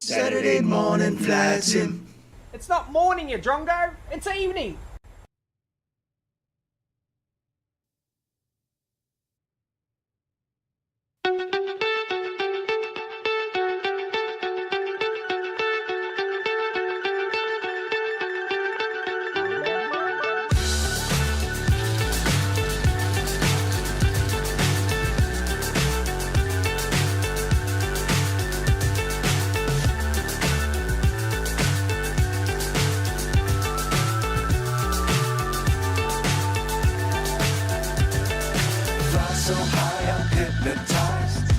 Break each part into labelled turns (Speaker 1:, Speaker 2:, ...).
Speaker 1: Saturday morning flight sim.
Speaker 2: It's not morning, you drongo. It's evening.
Speaker 1: So high I'm hypnotized.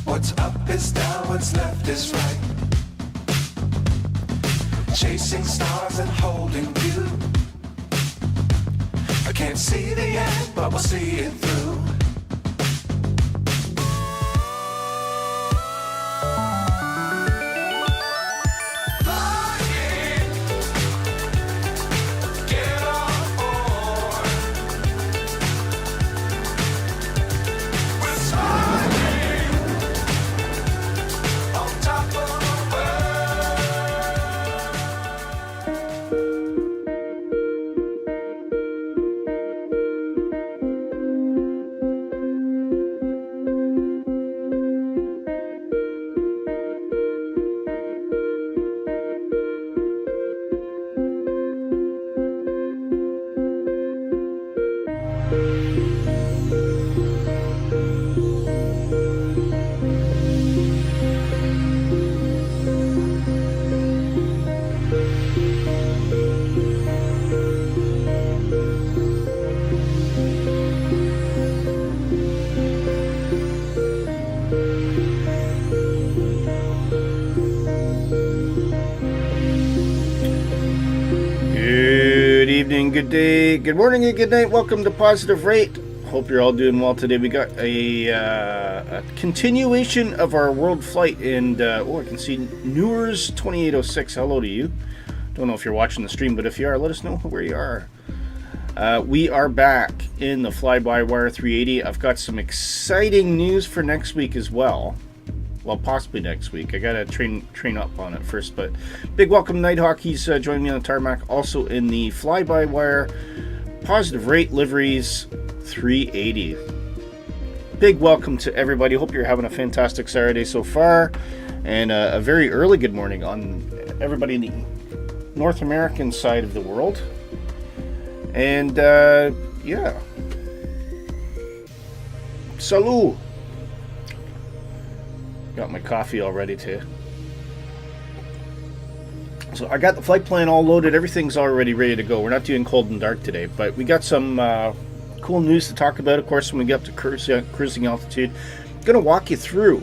Speaker 1: What's up is down, what's left is right. Chasing stars and holding you. I can't see the end, but we'll see it through.
Speaker 3: Good evening, good day, good morning, and good night. Welcome to Positive Rate. Hope you're all doing well today. We got a continuation of our world flight, and I can see Newers 2806. Hello to you. Don't know if you're watching the stream, but if you are, let us know where you are. We are back in the Fly-by-Wire 380. I've got some exciting news for next week as well. Well, possibly next week. I gotta train up on it first, but big welcome to Nighthawk. He's joining me on the tarmac, also in the Fly-by-Wire Positive Rate Liveries 380. Big welcome to everybody. Hope you're having a fantastic Saturday so far, and a very early good morning on everybody in the North American side of the world. And yeah, salut. Got my coffee all ready too. So I got the flight plan all loaded. Everything's already ready to go. We're not doing cold and dark today, but we got some cool news to talk about, of course, when we get up to cruising altitude. I'm going to walk you through,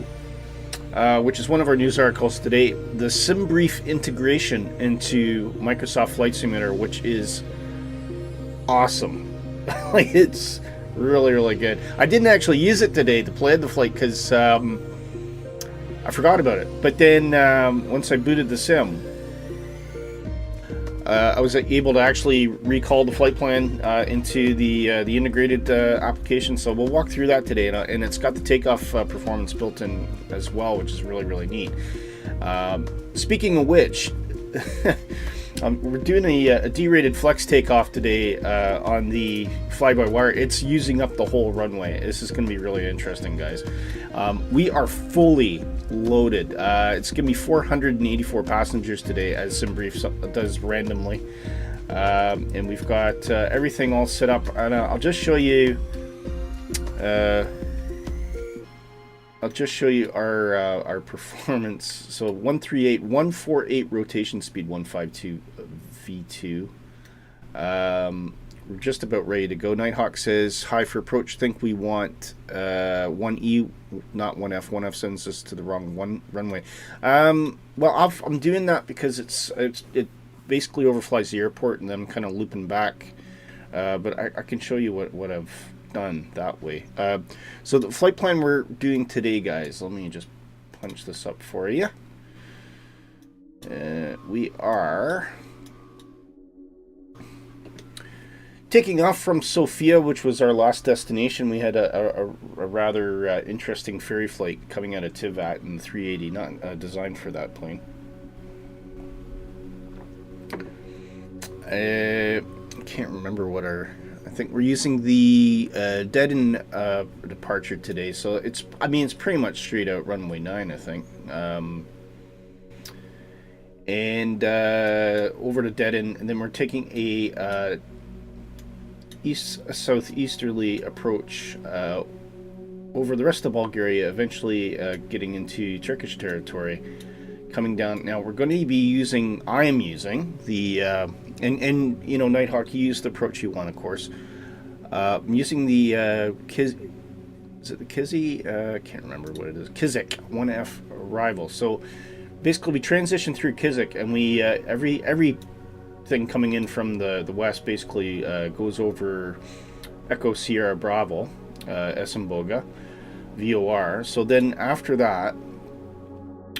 Speaker 3: which is one of our news articles today, the Simbrief integration into Microsoft Flight Simulator, which is awesome. Like, it's really, really good. I didn't actually use it today to plan the flight because I forgot about it. But then once I booted the sim, I was able to actually recall the flight plan into the integrated application. So we'll walk through that today, and it's got the takeoff performance built in as well, which is really, really neat. Speaking of which, we're doing a D-rated flex takeoff today on the fly-by-wire. It's using up the whole runway. This is going to be really interesting, guys. We are fully loaded. It's going to be 484 passengers today, as Simbrief does randomly. And we've got everything all set up. And I'll just show you... our performance. So 148 rotation speed, 152 V2. We're just about ready to go. Nighthawk says, hi for approach. Think we want 1E, not 1F. 1F sends us to the wrong runway. Well, I'm doing that because it basically overflies the airport and then I'm kind of looping back. But I can show you what I've done that way. So the flight plan we're doing today, guys, let me just punch this up for you. We are Taking off from Sofia, which was our last destination, we had a rather interesting ferry flight coming out of Tivat in the 380, not designed for that plane. I can't remember what I think we're using the dead-end departure today, so it's pretty much straight out runway 9, I think. And over to dead-end, and then we're taking a southeasterly approach over the rest of Bulgaria, eventually getting into Turkish territory, coming down. Now we're going to be using, I am using the and you know, Nighthawk, you use the approach you want, of course. I'm using the is it the Kizzy? I can't remember what it is. Kizik 1F arrival. So basically we transition through Kizik, and we every thing coming in from the west basically goes over Echo Sierra Bravo, Esimboga, VOR. So then after that,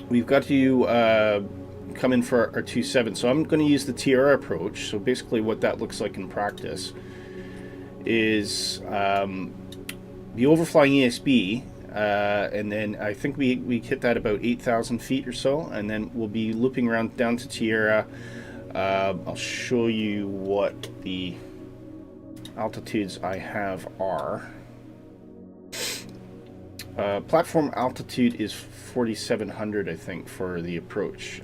Speaker 3: we've got to come in for our 27. So I'm going to use the TR approach. So basically what that looks like in practice is the overflying ESB, and then I think we hit that about 8,000 feet or so, and then we'll be looping around down to Tierra. I'll show you what the altitudes I have are. Platform altitude is 4,700, I think, for the approach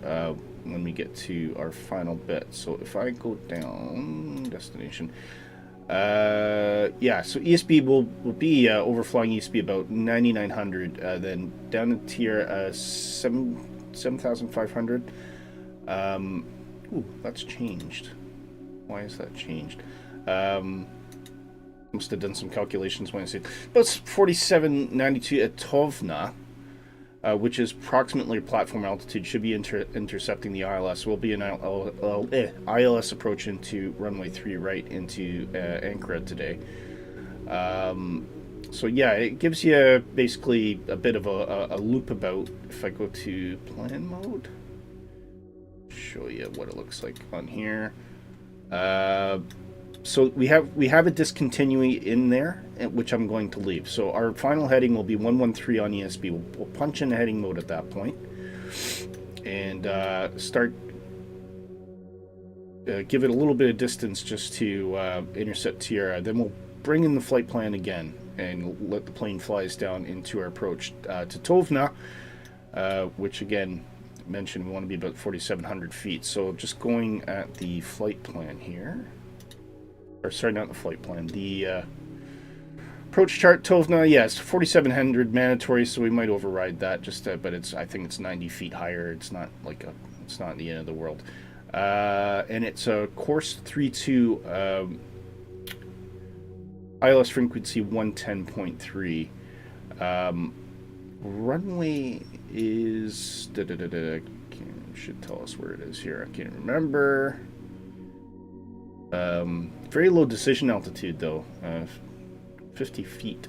Speaker 3: when we get to our final bit. So if I go down destination, yeah, so ESB will be overflying ESB about 9,900, then down to tier 7,500. Ooh, that's changed. Why is that changed? Must have done some calculations when I said about 4792 at Tovna, which is approximately platform altitude. Should be intercepting the ILS. Will be an ILS approach into runway 3 right into Ankara today. So yeah, it gives you basically a bit of a loop about. If I go to plan mode, show you what it looks like on here. So we have a discontinuity in there, which I'm going to leave. So our final heading will be 113 on ESB. We'll punch in heading mode at that point and start give it a little bit of distance just to intercept Tierra. Then we'll bring in the flight plan again and let the plane fly us down into our approach to Tovna, which again mentioned we want to be about 4,700 feet. So just going at the flight plan here. Or sorry, not the flight plan. The approach chart, Tovna, yes, 4,700 mandatory, so we might override that. Just, but I think it's 90 feet higher. It's not like it's not the end of the world. And it's a course 32, ILS frequency 110.3. Runway is should tell us where it is here. I can't remember. Very low decision altitude though, 50 feet,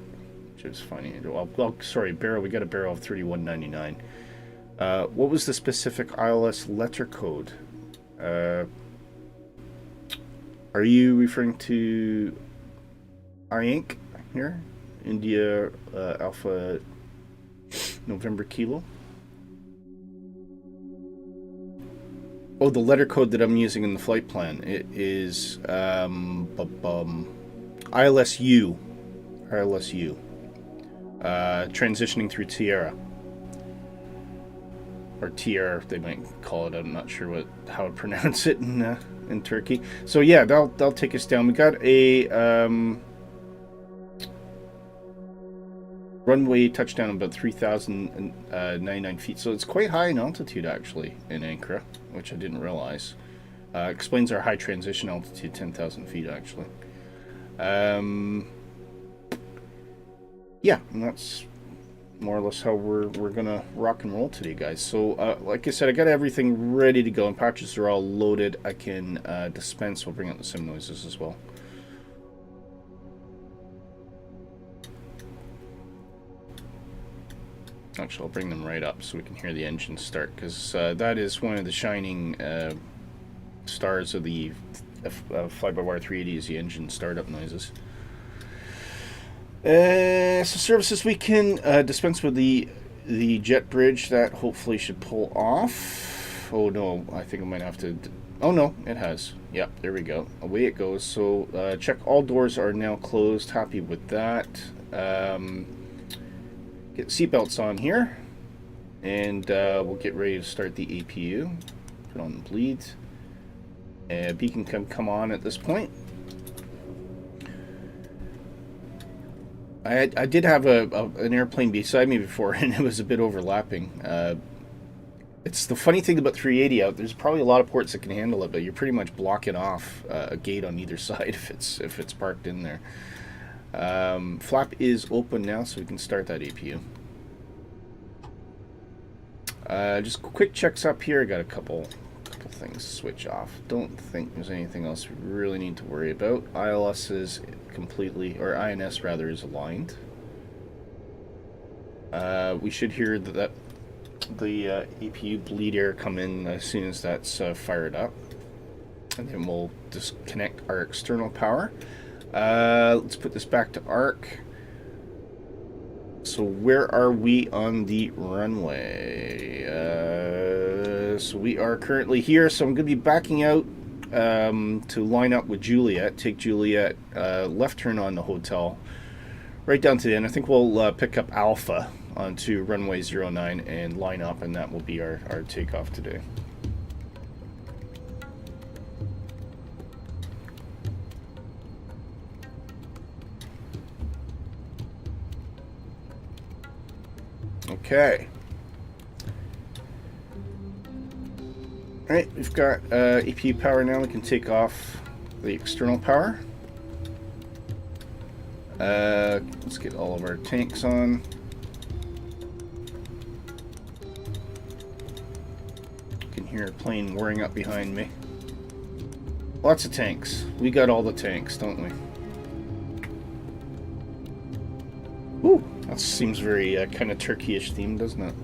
Speaker 3: which is funny. Well, sorry, barrel. We got a barrel of 3199. What was the specific ILS letter code? Are you referring to INC here? India Alpha November Kilo? Oh, the letter code that I'm using in the flight plan. It is ILSU. ILSU. Transitioning through Tierra. Or Tierra, they might call it. I'm not sure how to pronounce it in Turkey. So yeah, that'll take us down. We got a runway touchdown about 3,099 feet. So it's quite high in altitude actually in Ankara, which I didn't realize. Explains our high transition altitude, 10,000 feet actually. Yeah, and that's more or less how we're gonna rock and roll today, guys. So like I said, I got everything ready to go, and patches are all loaded. I can dispense. We'll bring out the sim noises as well. Actually, I'll bring them right up so we can hear the engine start, because that is one of the shining stars of the FBWA380 is the engine startup noises. So services we can dispense with the jet bridge. That hopefully should pull off. Oh no, I think I might have to... Oh no, it has. Yep, there we go. Away it goes. So check all doors are now closed. Happy with that. Get seatbelts on here. And we'll get ready to start the APU. Put on the bleeds. Beacon can come on at this point. I did have an airplane beside me before, and it was a bit overlapping. It's the funny thing about 380 out. There's probably a lot of ports that can handle it, but you're pretty much blocking off a gate on either side if it's parked in there. Flap is open now, so we can start that APU. Just quick checks up here. I got a couple things to switch off. Don't think there's anything else we really need to worry about. ILS is completely, or INS rather, is aligned. We should hear that the APU bleed air come in as soon as that's fired up, and then we'll disconnect our external power. Let's put this back to arc. So where are we on the runway? So we are currently here, so I'm going to be backing out to line up with Juliet, take Juliet, left turn on the hotel, right down to the end. I think we'll pick up Alpha onto runway 09 and line up, and that will be our takeoff today. Okay. Alright, we've got APU power now. We can take off the external power. Let's get all of our tanks on. You can hear a plane whirring up behind me. Lots of tanks. We got all the tanks, don't we? Woo! That seems very kind of Turkey-ish themed, doesn't it?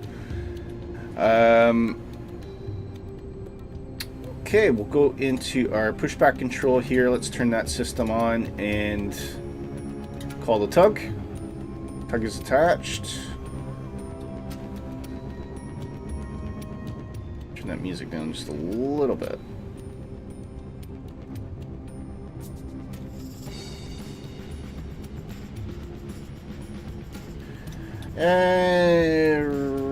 Speaker 3: Okay, we'll go into our pushback control here. Let's turn that system on and call the tug. Tug is attached. Turn that music down just a little bit.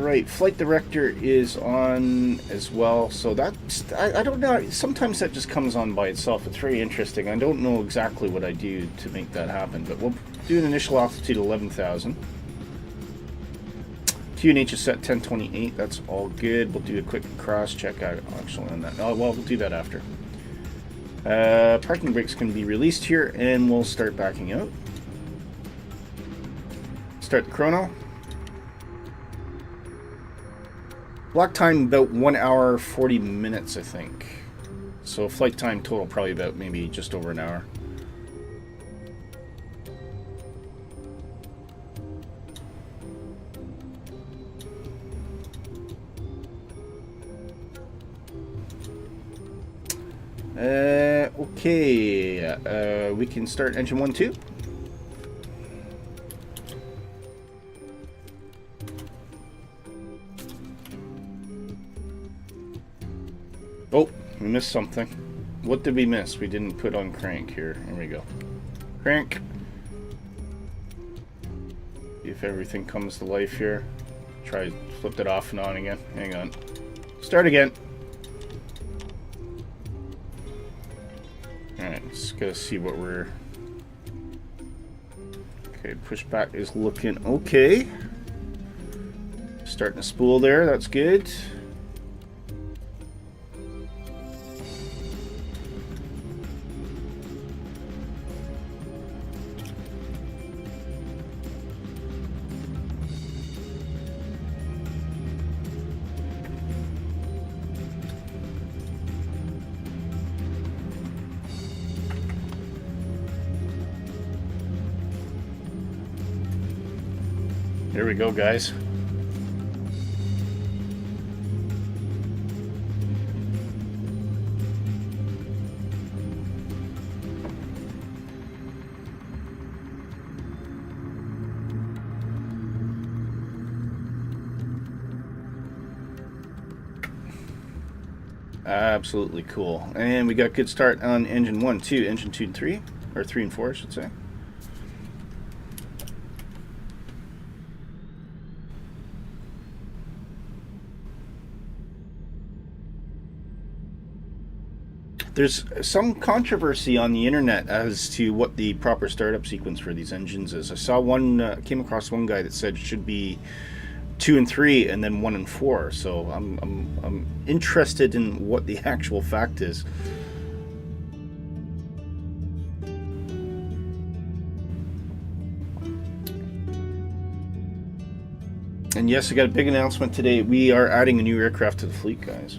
Speaker 3: Right, flight director is on as well, so that's, I don't know, sometimes that just comes on by itself. It's very interesting. I don't know exactly what I do to make that happen, but we'll do an initial altitude of 11,000. QNH is set 1028, that's all good. We'll do a quick cross check out actually on that. Oh, well, we'll do that after. Parking brakes can be released here, and we'll start backing out. Start the chrono. Block time about 1 hour 40 minutes, I think. So flight time total probably about maybe just over an hour. Okay. We can start engine 1, 2. Oh, we missed something. What did we miss? We didn't put on crank here. Here we go. Crank. See if everything comes to life here. Try flip it off and on again. Hang on. Start again. Alright, just gotta see what we're... Okay, pushback is looking okay. Starting to spool there, that's good. There we go, guys. Absolutely cool. And we got good start on engine 1, 2, engine 2 and 3, or 3 and 4, I should say. There's some controversy on the internet as to what the proper startup sequence for these engines is. I saw one, came across one guy that said it should be 2 and 3 and then 1 and 4. So I'm interested in what the actual fact is. And yes, I got a big announcement today. We are adding a new aircraft to the fleet, guys.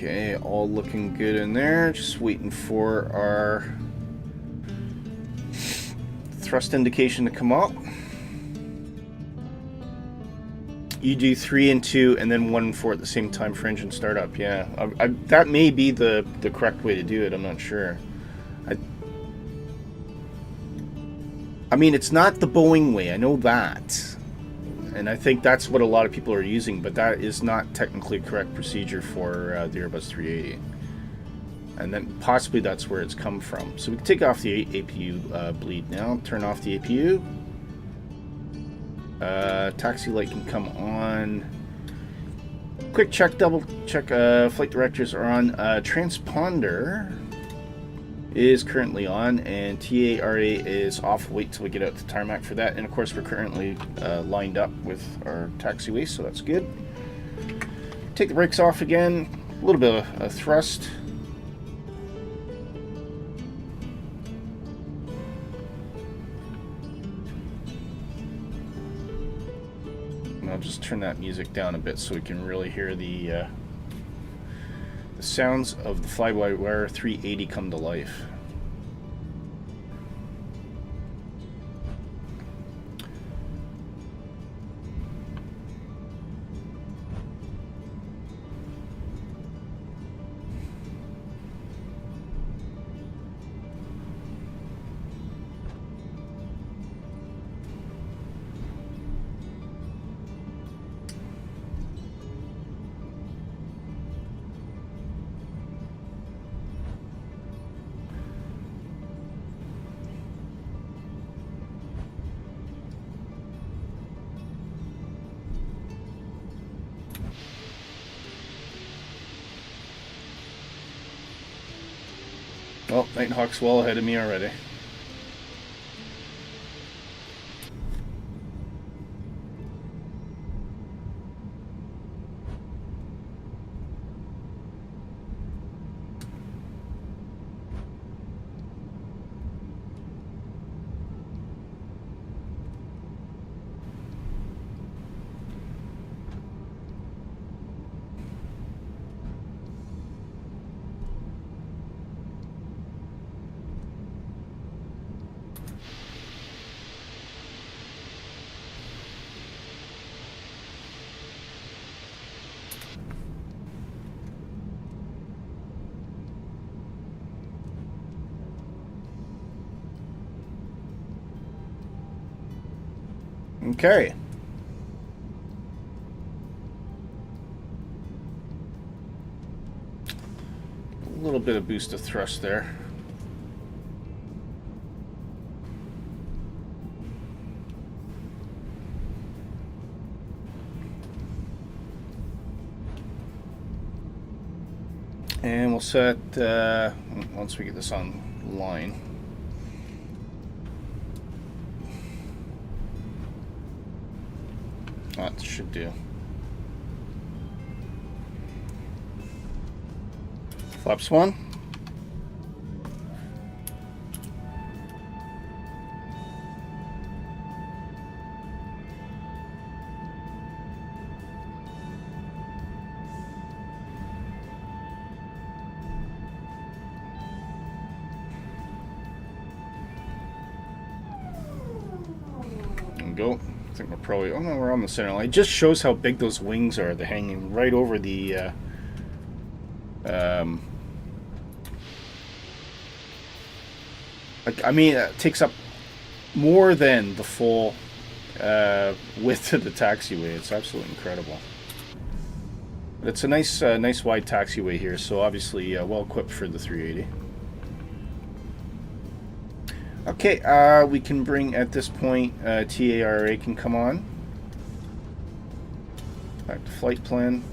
Speaker 3: Okay, all looking good in there. Just waiting for our thrust indication to come up. You do 3 and 2 and then 1 and 4 at the same time for engine startup. Yeah, that may be the correct way to do it. I'm not sure. I mean, it's not the Boeing way. I know that. And I think that's what a lot of people are using, but that is not technically a correct procedure for the Airbus 380. And then possibly that's where it's come from. So we can take off the APU bleed now, turn off the APU. Taxi light can come on. Quick check, double check, flight directors are on. Transponder is currently on, and TARA is off. Wait till we get out to tarmac for that. And of course we're currently lined up with our taxiway, so that's good. Take the brakes off again, a little bit of thrust. And I'll just turn that music down a bit so we can really hear the sounds of the FBWA380 come to life. Well, Nighthawk's well ahead of me already. Okay. A little bit of boost of thrust there. And we'll set, once we get this online. That should do. Flaps 1. And go. I think we're probably, oh no, we're on the center line. It just shows how big those wings are. They're hanging right over the I mean, it takes up more than the full width of the taxiway. It's absolutely incredible. It's a nice wide taxiway here, so obviously well equipped for the 380. Okay, we can bring at this point TARA can come on. Back to flight plan.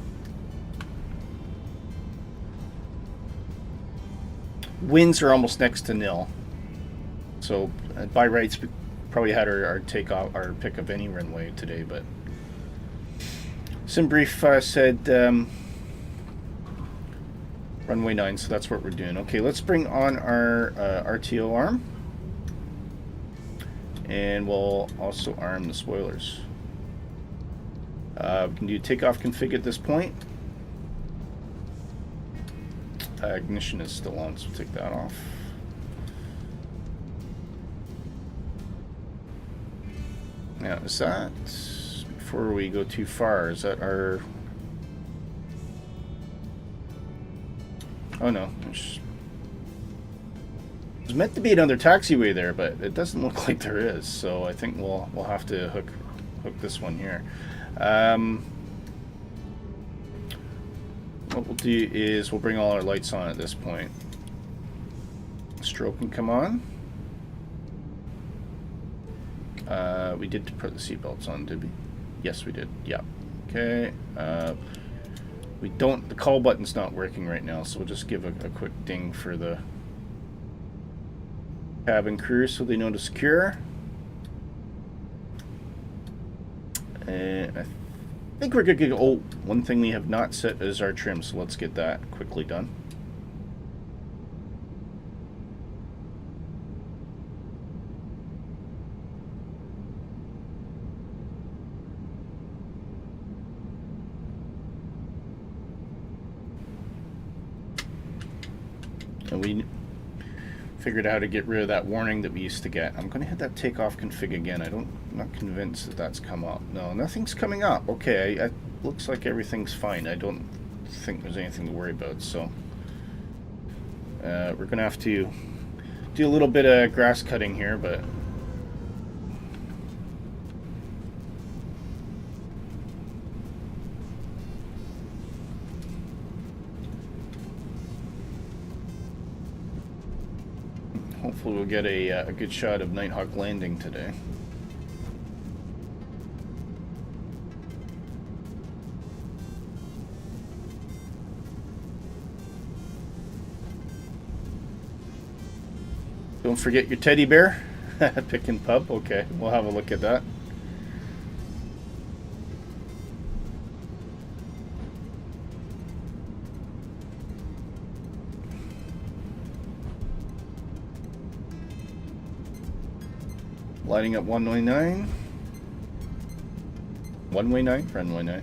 Speaker 3: Winds are almost next to nil, so by rights we probably had our takeoff, our pick of any runway today, but Simbrief said runway 9, so that's what we're doing. Okay, let's bring on our RTO arm, and we'll also arm the spoilers. We can do takeoff config at this point. Ignition is still on, so we'll take that off. Now, is that, before we go too far, is that our... Oh no, there's meant to be another taxiway there, but it doesn't look like there is, so I think we'll have to hook this one here. What we'll do is we'll bring all our lights on at this point. Strobe can come on. We did put the seatbelts on, did we? Yes, we did. Yeah. Okay. We don't. The call button's not working right now, so we'll just give a quick ding for the cabin crew so they know to secure. And I think we're good to go. Oh, one thing we have not set is our trim, so let's get that quickly done. And we figured out how to get rid of that warning that we used to get. I'm going to hit that takeoff config again. I'm not convinced that that's come up. No, nothing's coming up. Okay, looks like everything's fine. I don't think there's anything to worry about. So we're going to have to do a little bit of grass cutting here, but hopefully we'll get a good shot of Nighthawk landing today. Don't forget your teddy bear. Pick and pub. Okay, we'll have a look at that. Lighting up runway 9. Runway 9? Runway 9.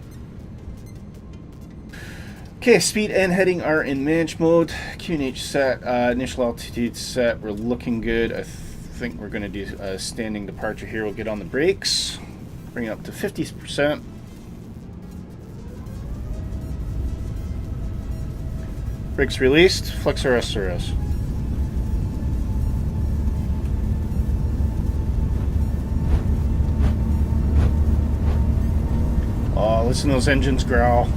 Speaker 3: Okay, speed and heading are in manage mode. QNH set, initial altitude set. We're looking good. I think we're going to do a standing departure here. We'll get on the brakes. Bring it up to 50%. Brakes released. Flex RS RS. Oh, listen to those engines growl.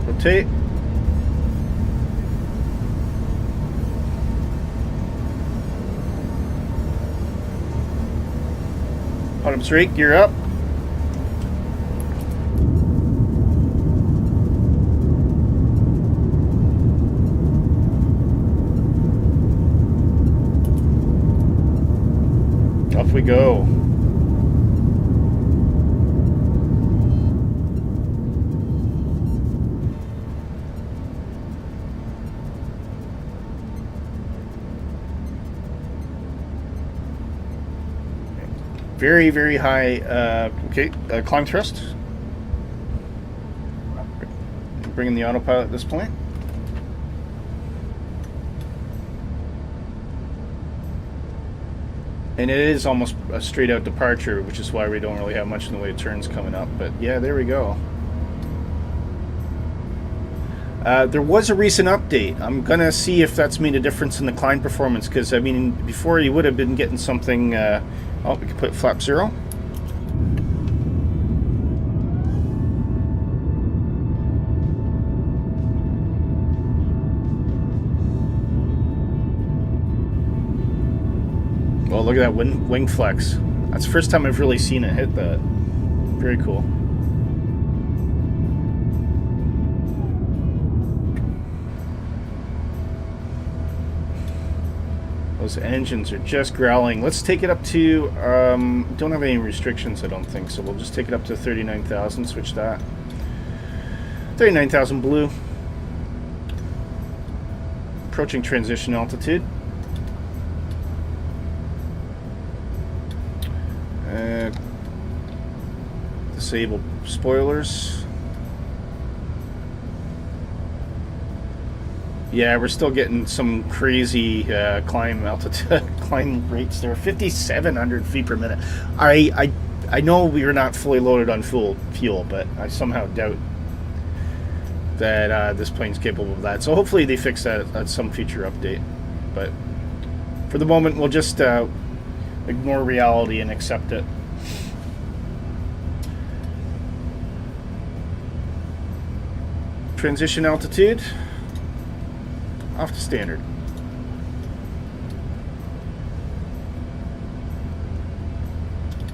Speaker 3: Rotate. Bottom straight, gear up. Off we go. Very, very high, climb thrust. Bring in the autopilot at this point. And it is almost a straight out departure, which is why we don't really have much in the way of turns coming up. But yeah, there we go. There was a recent update. I'm going to see if that's made a difference in the climb performance, because, I mean, before you would have been getting something... oh, we can put flap 0. Oh, look at that wing flex. That's the first time I've really seen it hit that. Very cool. Those engines are just growling. Let's take it up to, don't have any restrictions, I don't think, so we'll just take it up to 39,000, switch that. 39,000 blue. Approaching transition altitude. Disable spoilers. Yeah, we're still getting some crazy climb altitude, climb rates there. 5,700 feet per minute. I know we are not fully loaded on fuel, but I somehow doubt that this plane's capable of that. So hopefully they fix that at some future update. But for the moment, we'll just ignore reality and accept it. Transition altitude. Off to standard.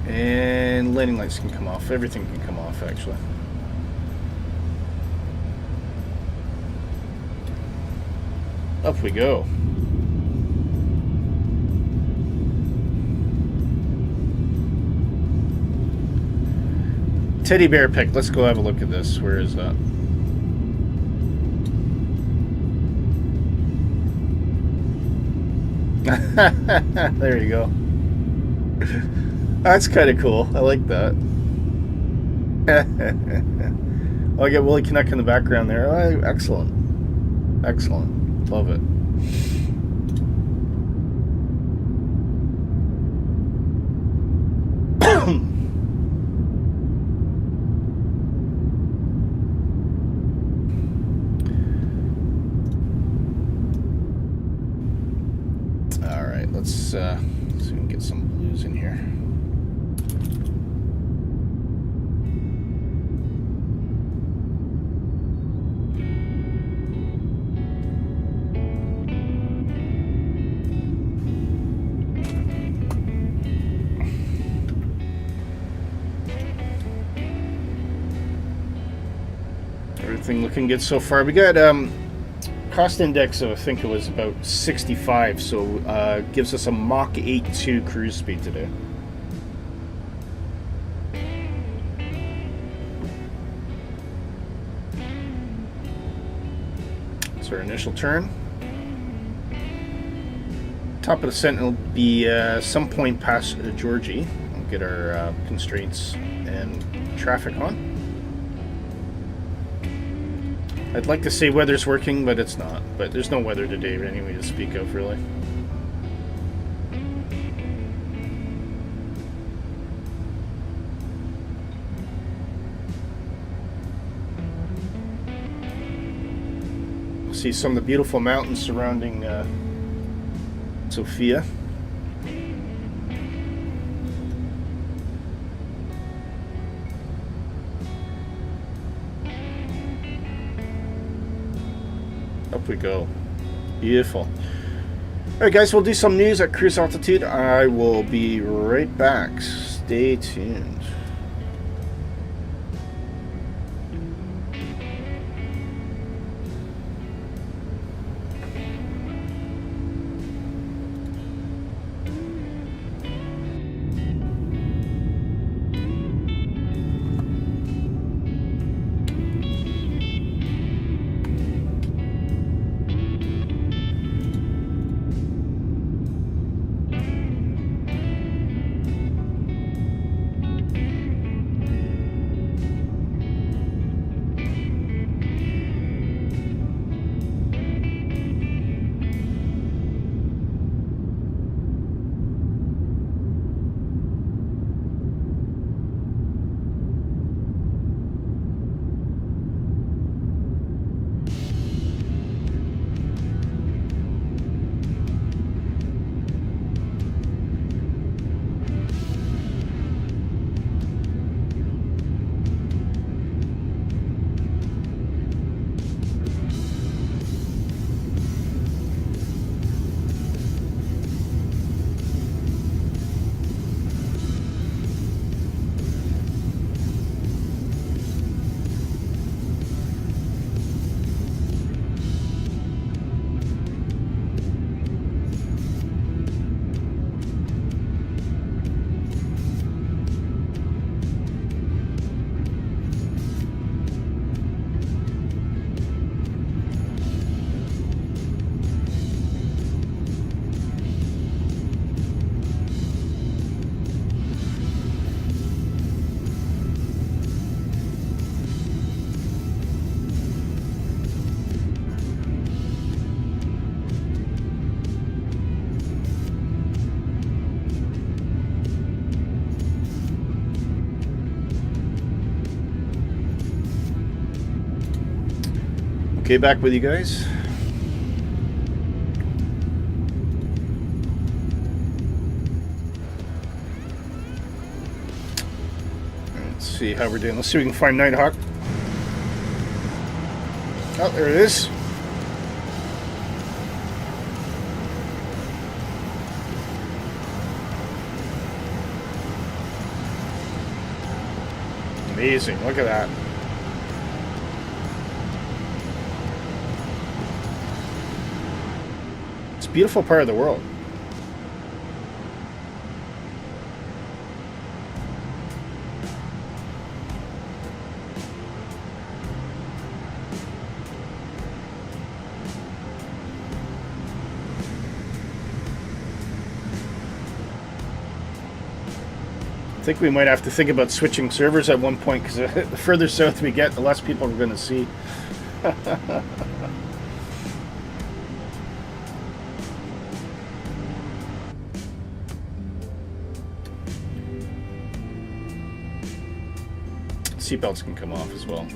Speaker 3: And landing lights can come off. Everything can come off, actually. Up we go. Teddy bear pick. Let's go have a look at this. Where is that? There you go. That's kind of cool. I like that. I get Willy Canuck in the background there. Oh, excellent. Excellent. Love it. Let's see if we can get some blues in here. Everything looking good so far. We got cost index of, I think it was about 65, so gives us a Mach 8.2 cruise speed today. That's our initial turn. Top of the descent will be some point past Georgie. We'll get our constraints and traffic on. I'd like to say weather's working, but it's not. But there's no weather today anyway to speak of, really. See some of the beautiful mountains surrounding Sofia. Up we go. Beautiful. Alright guys, we'll do some news at cruise altitude. I will be right back. Stay tuned. Okay, back with you guys. Let's see how we're doing. Let's see if we can find Nighthawk. Oh, there it is. Amazing, look at that. It's a beautiful part of the world. I think we might have to think about switching servers at one point, because the further south we get, the less people we're going to see. Seatbelts can come off as well.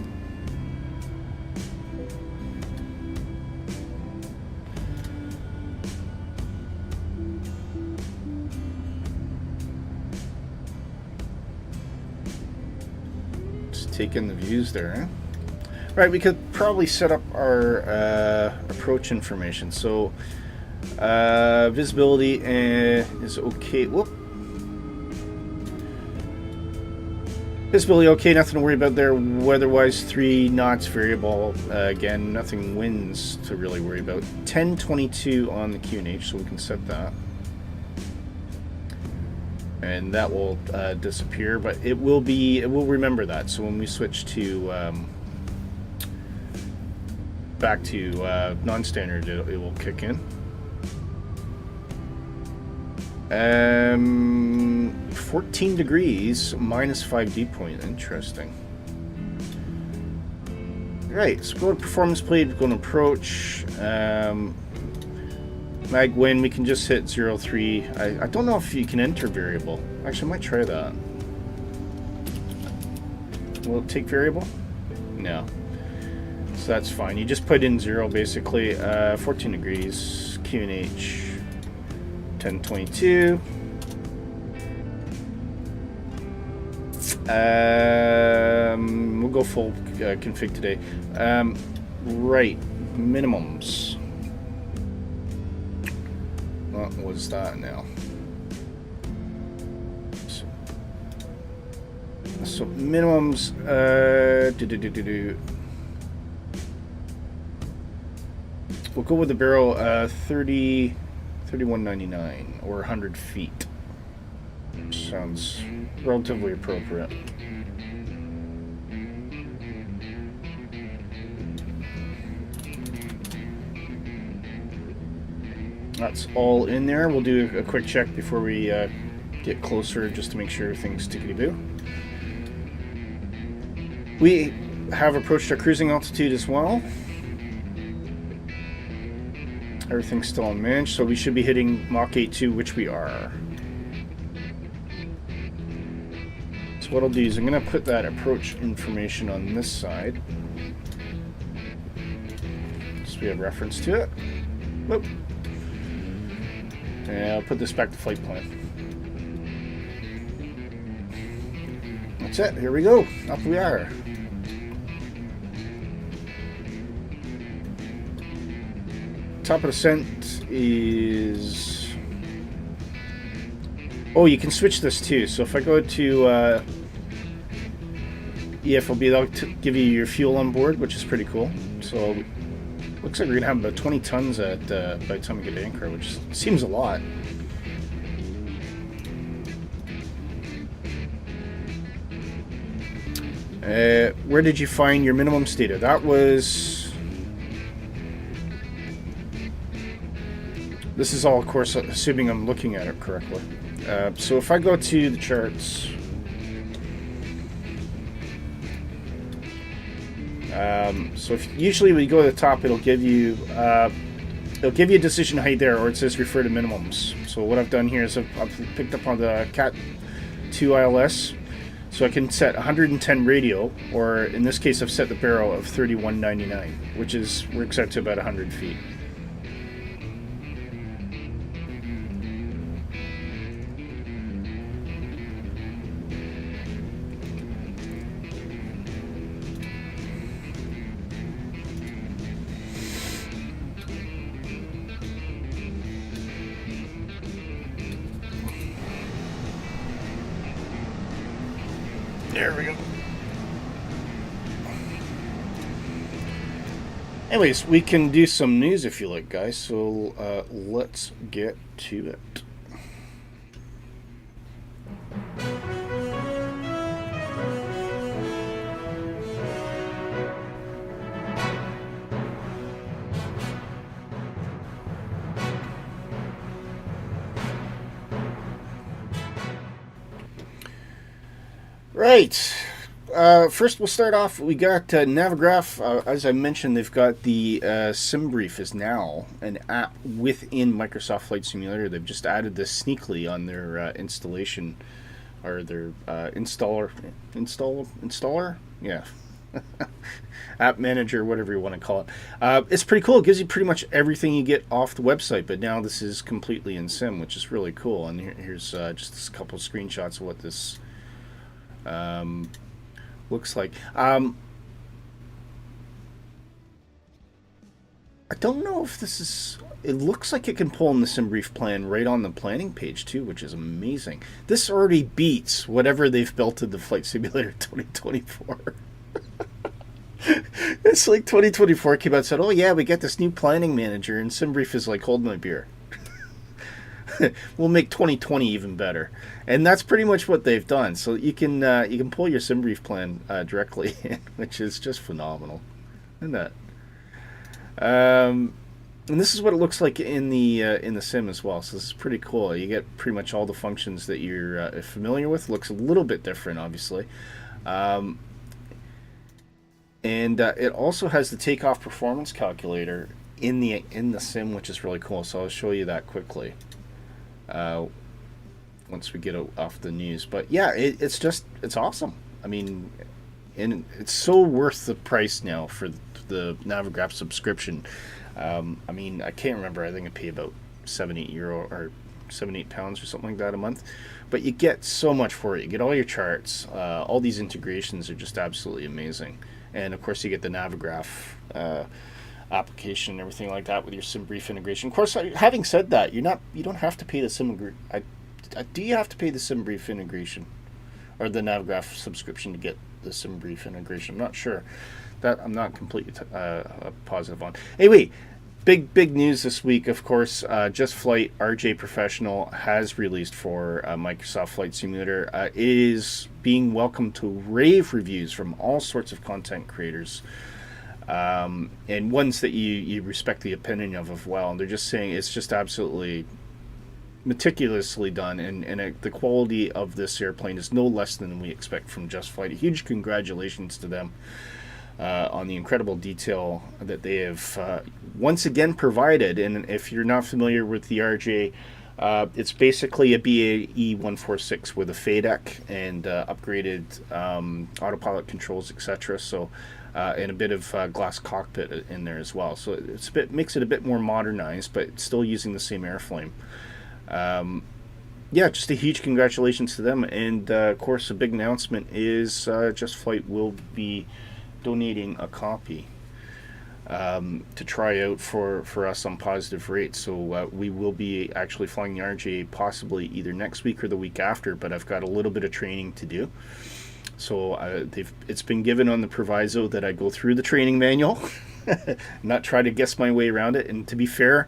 Speaker 3: Take in the views there, eh? Right, we could probably set up our approach information. So visibility is okay. Whoop. Visibility okay, nothing to worry about there. Weather-wise, 3 knots variable. Again, nothing winds to really worry about. 1022 on the QNH, so we can set that. And that will disappear, but it will remember that. So when we switch to back to non-standard, it will kick in. 14 degrees, minus 5 dew point. Interesting. Right, so go to performance plate, go to approach. Mag win, we can just hit 0.3. I don't know if you can enter variable. Actually, I might try that. Will it take variable? No. So that's fine. You just put in 0 basically. 14 degrees, QNH, 1022. We'll go full config today. Right, minimums. What was that now? So minimums, we'll go with the barrel 31.99 or 100 feet. Sounds relatively appropriate. That's all in there. We'll do a quick check before we get closer, just to make sure everything's tickety-boo. We have approached our cruising altitude as well. Everything's still on manage, so we should be hitting Mach 8.2, which we are. So what I'll do is I'm going to put that approach information on this side, so we have reference to it. Whoop. And I'll put this back to flight plan. That's it. Here we go. Up we are. Top of descent is... Oh, you can switch this too. So if I go to EFLB, that'll give you your fuel on board, which is pretty cool. So looks like we're going to have about 20 tons at by the time we get to Ankara, which seems a lot. Where did you find your minimums data? That was... This is all, of course, assuming I'm looking at it correctly. So if I go to the charts... so usually when you go to the top, it'll give you a decision height there, or it says refer to minimums. So what I've done here is I've picked up on the Cat 2 ILS. So So I can set 110 radio, or in this case I've set the barrel of 3199, which works out to about 100 feet. There we go. Anyways, we can do some news if you like, guys. So let's get to it. Right. First, we'll start off. We got Navigraph. As I mentioned, they've got the Simbrief is now an app within Microsoft Flight Simulator. They've just added this sneakily on their installation, or their installer. Yeah. App manager, whatever you want to call it. It's pretty cool. It gives you pretty much everything you get off the website, but now this is completely in Sim, which is really cool. And here's just a couple of screenshots of what this looks like. I don't know if this is... It looks like it can pull in the Simbrief plan right on the planning page too, which is amazing. This already beats whatever they've built in the Flight Simulator 2024. It's like 2024 came out and said, oh yeah, we get this new planning manager, and Simbrief is like, hold my beer. We'll make 2020 even better, and that's pretty much what they've done. So you can pull your Simbrief plan directly in, which is just phenomenal, isn't that? And this is what it looks like in the sim as well. So this is pretty cool. You get pretty much all the functions that you're familiar with. Looks a little bit different, obviously, and it also has the takeoff performance calculator in the sim, which is really cool. So I'll show you that quickly. Once we get off the news. But yeah, it's awesome. I mean, and it's so worth the price now for the Navigraph subscription. I mean, I can't remember. I think I pay about €7-8 or £7-8 or something like that a month. But you get so much for it. You get all your charts. All these integrations are just absolutely amazing. And of course, you get the Navigraph application and everything like that with your Simbrief integration. Of course, having said that, you don't have to pay the do you have to pay the Simbrief integration or the Navigraph subscription to get the Simbrief integration? I'm not sure. That I'm not completely positive on. Anyway, big news this week, of course. Just Flight RJ Professional has released for Microsoft Flight Simulator. It is being welcomed to rave reviews from all sorts of content creators. And ones that you respect the opinion of as well. And they're just saying it's just absolutely meticulously done, and the quality of this airplane is no less than we expect from Just Flight. A huge congratulations to them on the incredible detail that they have once again provided. And if you're not familiar with the RJ, it's basically a BAE 146 with a FADEC and upgraded autopilot controls, etc. So and a bit of glass cockpit in there as well. So makes it a bit more modernized, but still using the same airframe. Yeah, just a huge congratulations to them. And of course, a big announcement is Just Flight will be donating a copy to try out for us on Positive Rate. So we will be actually flying the RJ possibly either next week or the week after, but I've got a little bit of training to do. So it's been given on the proviso that I go through the training manual, not try to guess my way around it. And to be fair,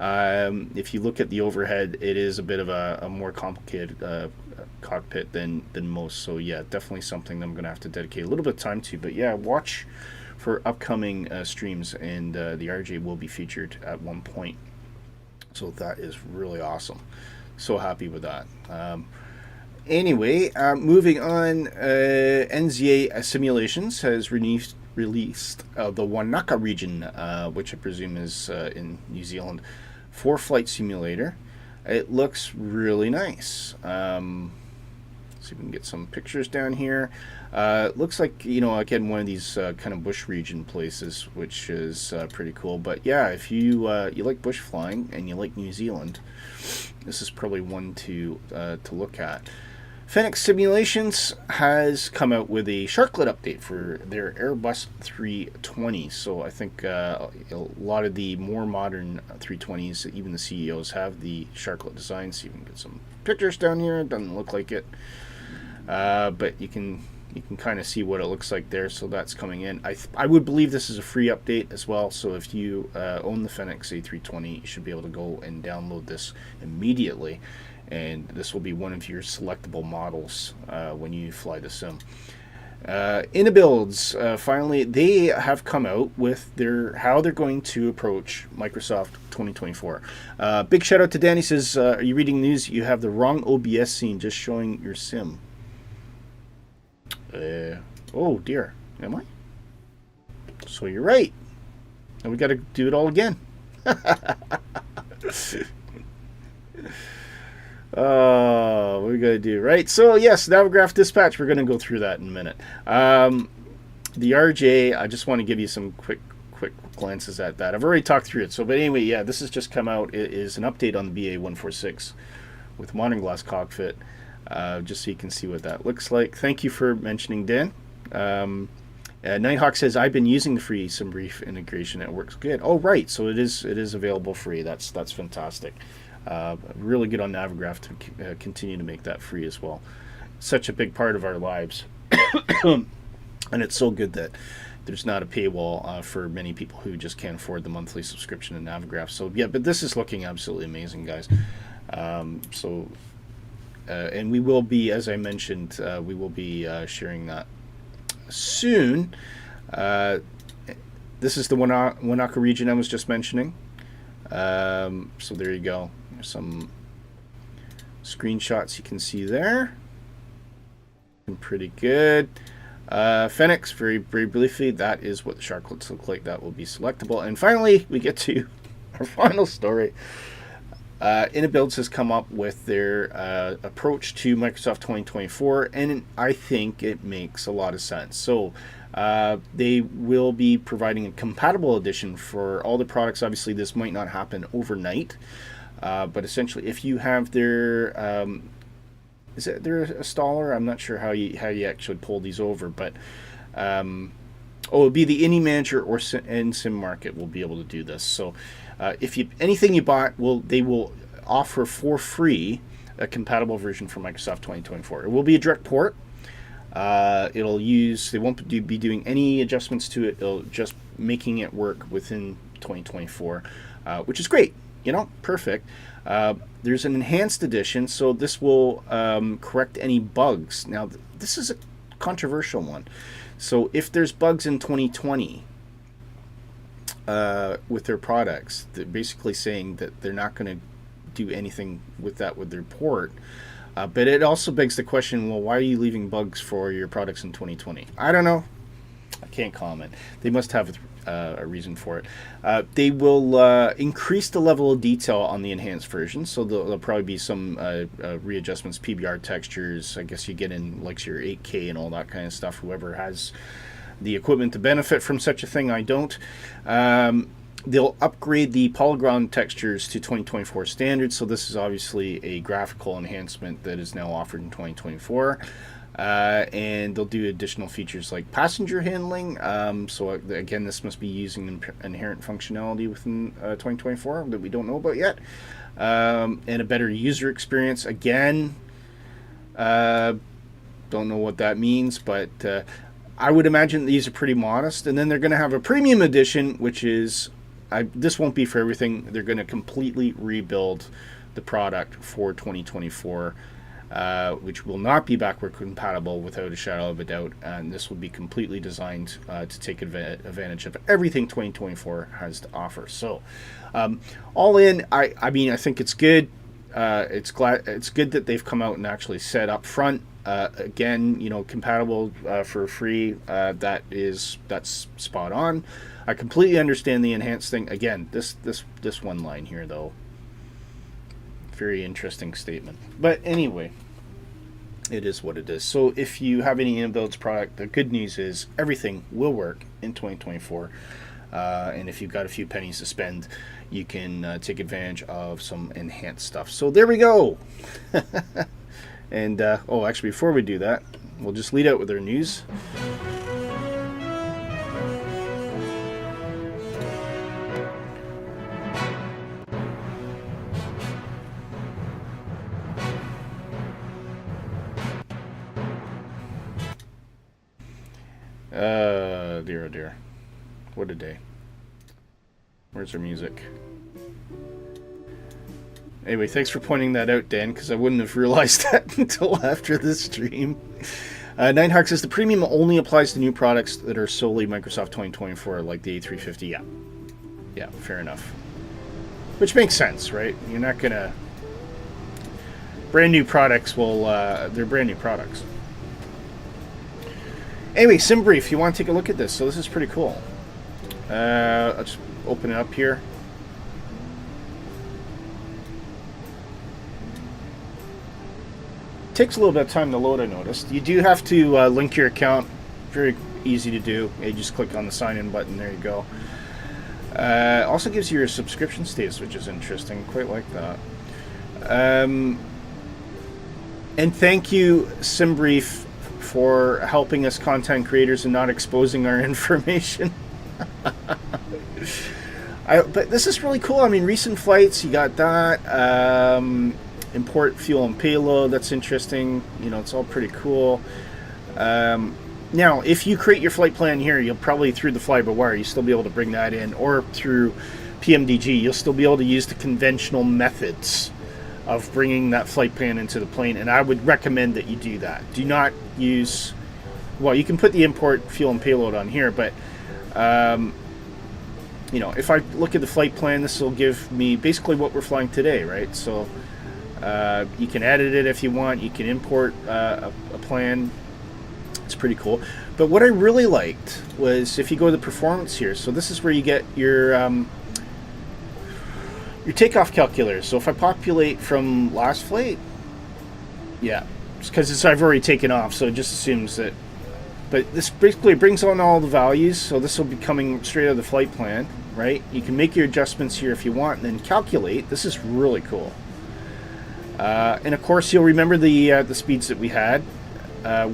Speaker 3: if you look at the overhead, it is a bit of a more complicated cockpit than most. So yeah, definitely something that I'm going to have to dedicate a little bit of time to. But yeah, watch for upcoming streams, and the RJ will be featured at one point. So that is really awesome. So happy with that. Anyway, moving on, NZA Simulations has released the Wanaka region, which I presume is in New Zealand, for Flight Simulator. It looks really nice. See if we can get some pictures down here. Looks like, again, one of these kind of bush region places, which is pretty cool. But yeah, if you like bush flying and you like New Zealand, this is probably one to look at. Fenix Simulations has come out with a Sharklet update for their Airbus 320. So I think a lot of the more modern 320s, even the CEOs, have the Sharklet design. So you can get some pictures down here. It doesn't look like it, but you can kind of see what it looks like there. So that's coming in. I would believe this is a free update as well. So if you own the Fenix A320, you should be able to go and download this immediately. And this will be one of your selectable models when you fly the sim. Inabuilds, finally, they have come out with how they're going to approach Microsoft 2024. Big shout out to Danny. Says, are you reading news? You have the wrong OBS scene just showing your sim. Oh dear, am I? So you're right. And we got to do it all again. What we gotta do, right? So yes, Navigraph Dispatch, we're gonna go through that in a minute. The RJ, I just want to give you some quick glances at that. I've already talked through it. So, but anyway, yeah, this has just come out. It is an update on the BA146 with modern glass cockpit, just so you can see what that looks like. Thank you for mentioning, Dan. Nighthawk says, I've been using the free Simbrief integration. It works good. Oh, right. So it is available free. That's fantastic. Really good on Navigraph to continue to make that free as well. Such a big part of our lives. And it's so good that there's not a paywall for many people who just can't afford the monthly subscription to Navigraph. So yeah, but this is looking absolutely amazing, guys. And we will be, as I mentioned, we will be sharing that soon. This is the Wanaka region I was just mentioning. So there you go. There's some screenshots you can see there. Pretty good. Fenix, very briefly, that is what the Sharklets look like. That will be selectable. And finally, we get to our final story. Inabuilds has come up with their approach to Microsoft 2024, and I think it makes a lot of sense. So they will be providing a compatible edition for all the products. Obviously, this might not happen overnight, but essentially, if you have their is it there a installer? I'm not sure how you actually pull these over, but it'll be the Any Manager or Sim Market will be able to do this. So if anything you bought, they will offer for free a compatible version for Microsoft 2024. It will be a direct port. They won't be doing any adjustments to it. They'll just making it work within 2024, which is great. Perfect. There's an enhanced edition, so this will correct any bugs. Now, this is a controversial one. So if there's bugs in 2020 with their products, they're basically saying that they're not going to do anything with that with their port. But it also begs the question, well, why are you leaving bugs for your products in 2020? I don't know. I can't comment. They must have a reason for it. They will increase the level of detail on the enhanced version, so there'll probably be some readjustments, PBR textures. I guess you get in like your 8K and all that kind of stuff. Whoever has the equipment to benefit from such a thing, I don't. They'll upgrade the polygon textures to 2024 standards, so this is obviously a graphical enhancement that is now offered in 2024. And they'll do additional features like passenger handling. So again, this must be using inherent functionality within 2024 that we don't know about yet. And a better user experience. Again, don't know what that means, but I would imagine these are pretty modest. And then they're going to have a premium edition, which is, this won't be for everything. They're going to completely rebuild the product for 2024. Which will not be backward compatible without a shadow of a doubt, and this will be completely designed to take advantage of everything 2024 has to offer. So, all in, I mean, I think it's good. It's good that they've come out and actually said up front. Again, compatible for free. That's spot on. I completely understand the enhanced thing. Again, this one line here though. Very interesting statement. But anyway, it is what it is. So if you have any inbuilt product, the good news is everything will work in 2024. And if you've got a few pennies to spend, you can take advantage of some enhanced stuff. So there we go. And oh, actually, before we do that, we'll just lead out with our news. Dear, oh dear. What a day. Where's our music? Anyway, thanks for pointing that out, Dan, because I wouldn't have realized that until after the stream. Nighthawk says the premium only applies to new products that are solely Microsoft 2024, like the A350. Yeah. Yeah, fair enough. Which makes sense, right? You're not going to... Brand new products will... they're brand new products. Anyway, Simbrief, you want to take a look at this. So this is pretty cool. I'll just open it up here. Takes a little bit of time to load, I noticed. You do have to link your account. Very easy to do. You just click on the sign in button. There you go. Also gives you your subscription status, which is interesting. Quite like that. And thank you, Simbrief, for helping us content creators and not exposing our information. But this is really cool. I mean, recent flights, you got that. Import fuel and payload, that's interesting. You know, it's all pretty cool. Now, if you create your flight plan here, you'll probably, through the fly-by-wire, you'll still be able to bring that in, or through PMDG, you'll still be able to use the conventional methods of bringing that flight plan into the plane, and I would recommend that you do that. Do not use... Well, you can put the import fuel and payload on here, but... you know, if I look at the flight plan, this will give me basically what we're flying today, right? So you can edit it if you want. You can import a plan. It's pretty cool. But what I really liked was if you go to the performance here. So this is where you get your takeoff calculator. So if I populate from last flight, yeah, because I've already taken off, so it just assumes that. But this basically brings on all the values, so this will be coming straight out of the flight plan, right? You can make your adjustments here if you want, and then calculate. This is really cool. And of course, you'll remember the speeds that we had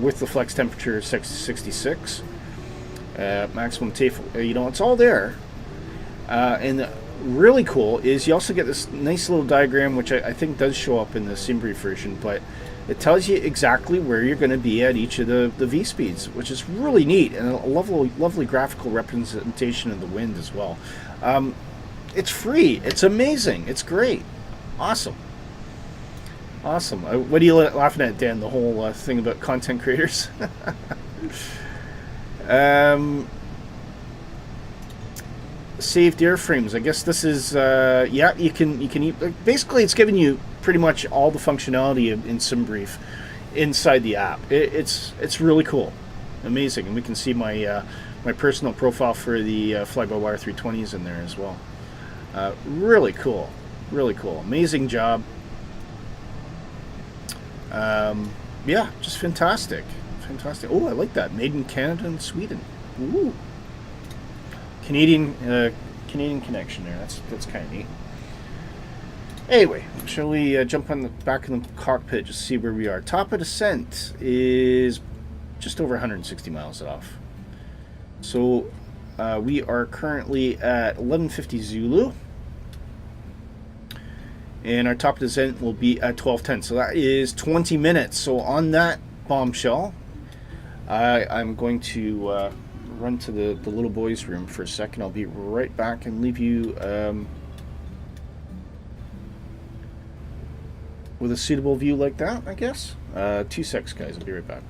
Speaker 3: with the flex temperature 66, maximum tape. You know, it's all there. And really cool is you also get this nice little diagram, which I think does show up in the Simbrief version, but it tells you exactly where you're going to be at each of the V speeds, which is really neat, and a lovely graphical representation of the wind as well. It's free. It's amazing. It's great. Awesome. Awesome. What are you laughing at, Dan? The whole thing about content creators? Saved airframes. I guess this is yeah. You can basically it's giving you pretty much all the functionality in Simbrief inside the app. It's really cool, amazing, and we can see my my personal profile for the fly-by-wire 320s in there as well. Really cool, amazing job. Yeah, just fantastic. Oh, I like that. Made in Canada and Sweden. Ooh. Canadian connection there. That's kind of neat. Anyway, shall we jump on the back of the cockpit just to see where we are? Top of descent is just over 160 miles off. So we are currently at 1150 Zulu. And our top of descent will be at 1210. So that is 20 minutes. So on that bombshell, I'm going to run to the little boys' room for a second. I'll be right back and leave you with a suitable view like that, I guess. 2 secs, guys. I'll be right back.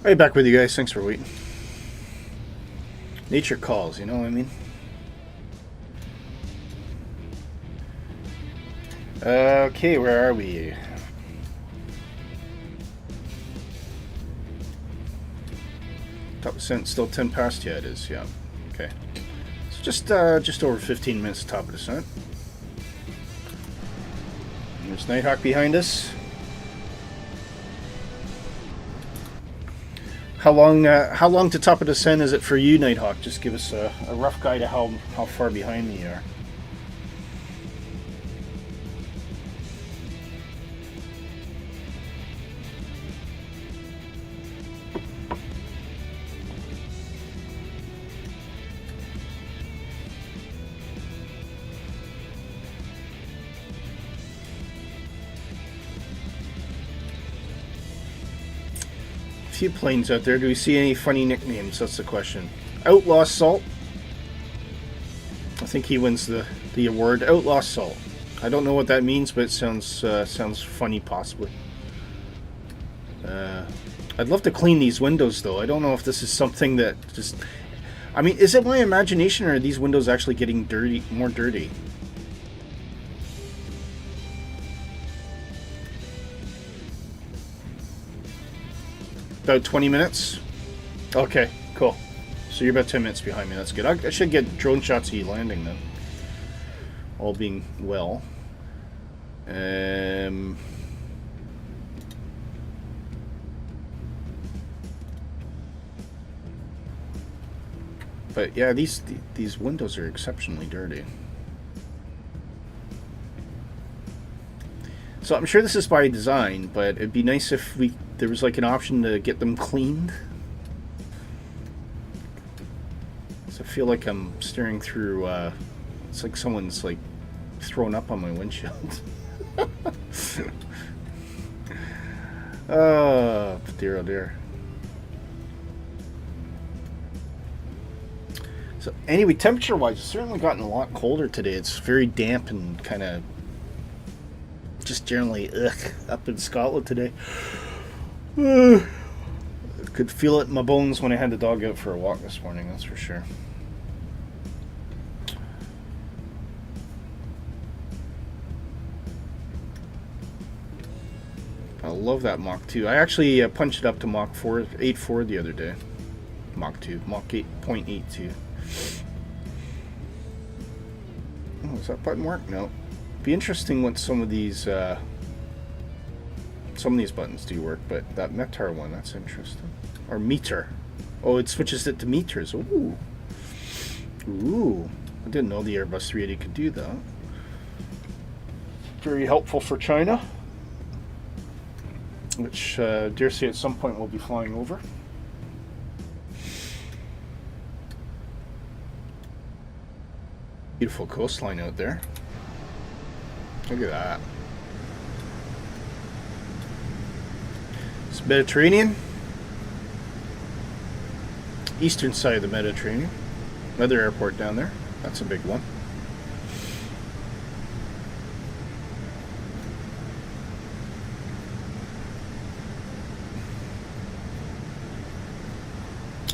Speaker 3: Right, back with you guys. Thanks for waiting. Nature calls, you know what I mean? Okay, where are we? Top percent still 10 past? Yeah, it is. Yeah. Okay. So just over 15 minutes top of descent. There's Nighthawk behind us. How long to top of descent is it for you, Nighthawk? Just give us a rough guide of how far behind me you are. Few planes out there. Do we see any funny nicknames? That's the question. Outlaw Salt. I think he wins the award. Outlaw Salt. I don't know what that means, but it sounds funny, possibly. I'd love to clean these windows, though. I don't know if this is something that just... I mean, is it my imagination, or are these windows actually getting dirty, more dirty? About 20 minutes? Okay, cool. So you're about 10 minutes behind me. That's good. I should get drone shots of you landing then. All being well. But yeah, these windows are exceptionally dirty. So I'm sure this is by design, but it'd be nice if there was like an option to get them cleaned. So I feel like I'm staring through, it's like someone's like thrown up on my windshield. Oh dear, oh dear. So anyway, temperature-wise, it's certainly gotten a lot colder today. It's very damp and kind of just generally up in Scotland today. Could feel it in my bones when I had the dog out for a walk this morning, that's for sure. I love that Mach 2. I actually punched it up to Mach 8.4 the other day. Mach 2, Mach 8.82. Oh, does that button work? No. Be interesting what some of these buttons do work, but that Metar one, that's interesting. Or meter. Oh, it switches it to meters. Ooh. Ooh. I didn't know the Airbus 380 could do that. Very helpful for China, which dare say at some point we'll be flying over. Beautiful coastline out there. Look at that. It's Mediterranean. Eastern side of the Mediterranean. Another airport down there. That's a big one.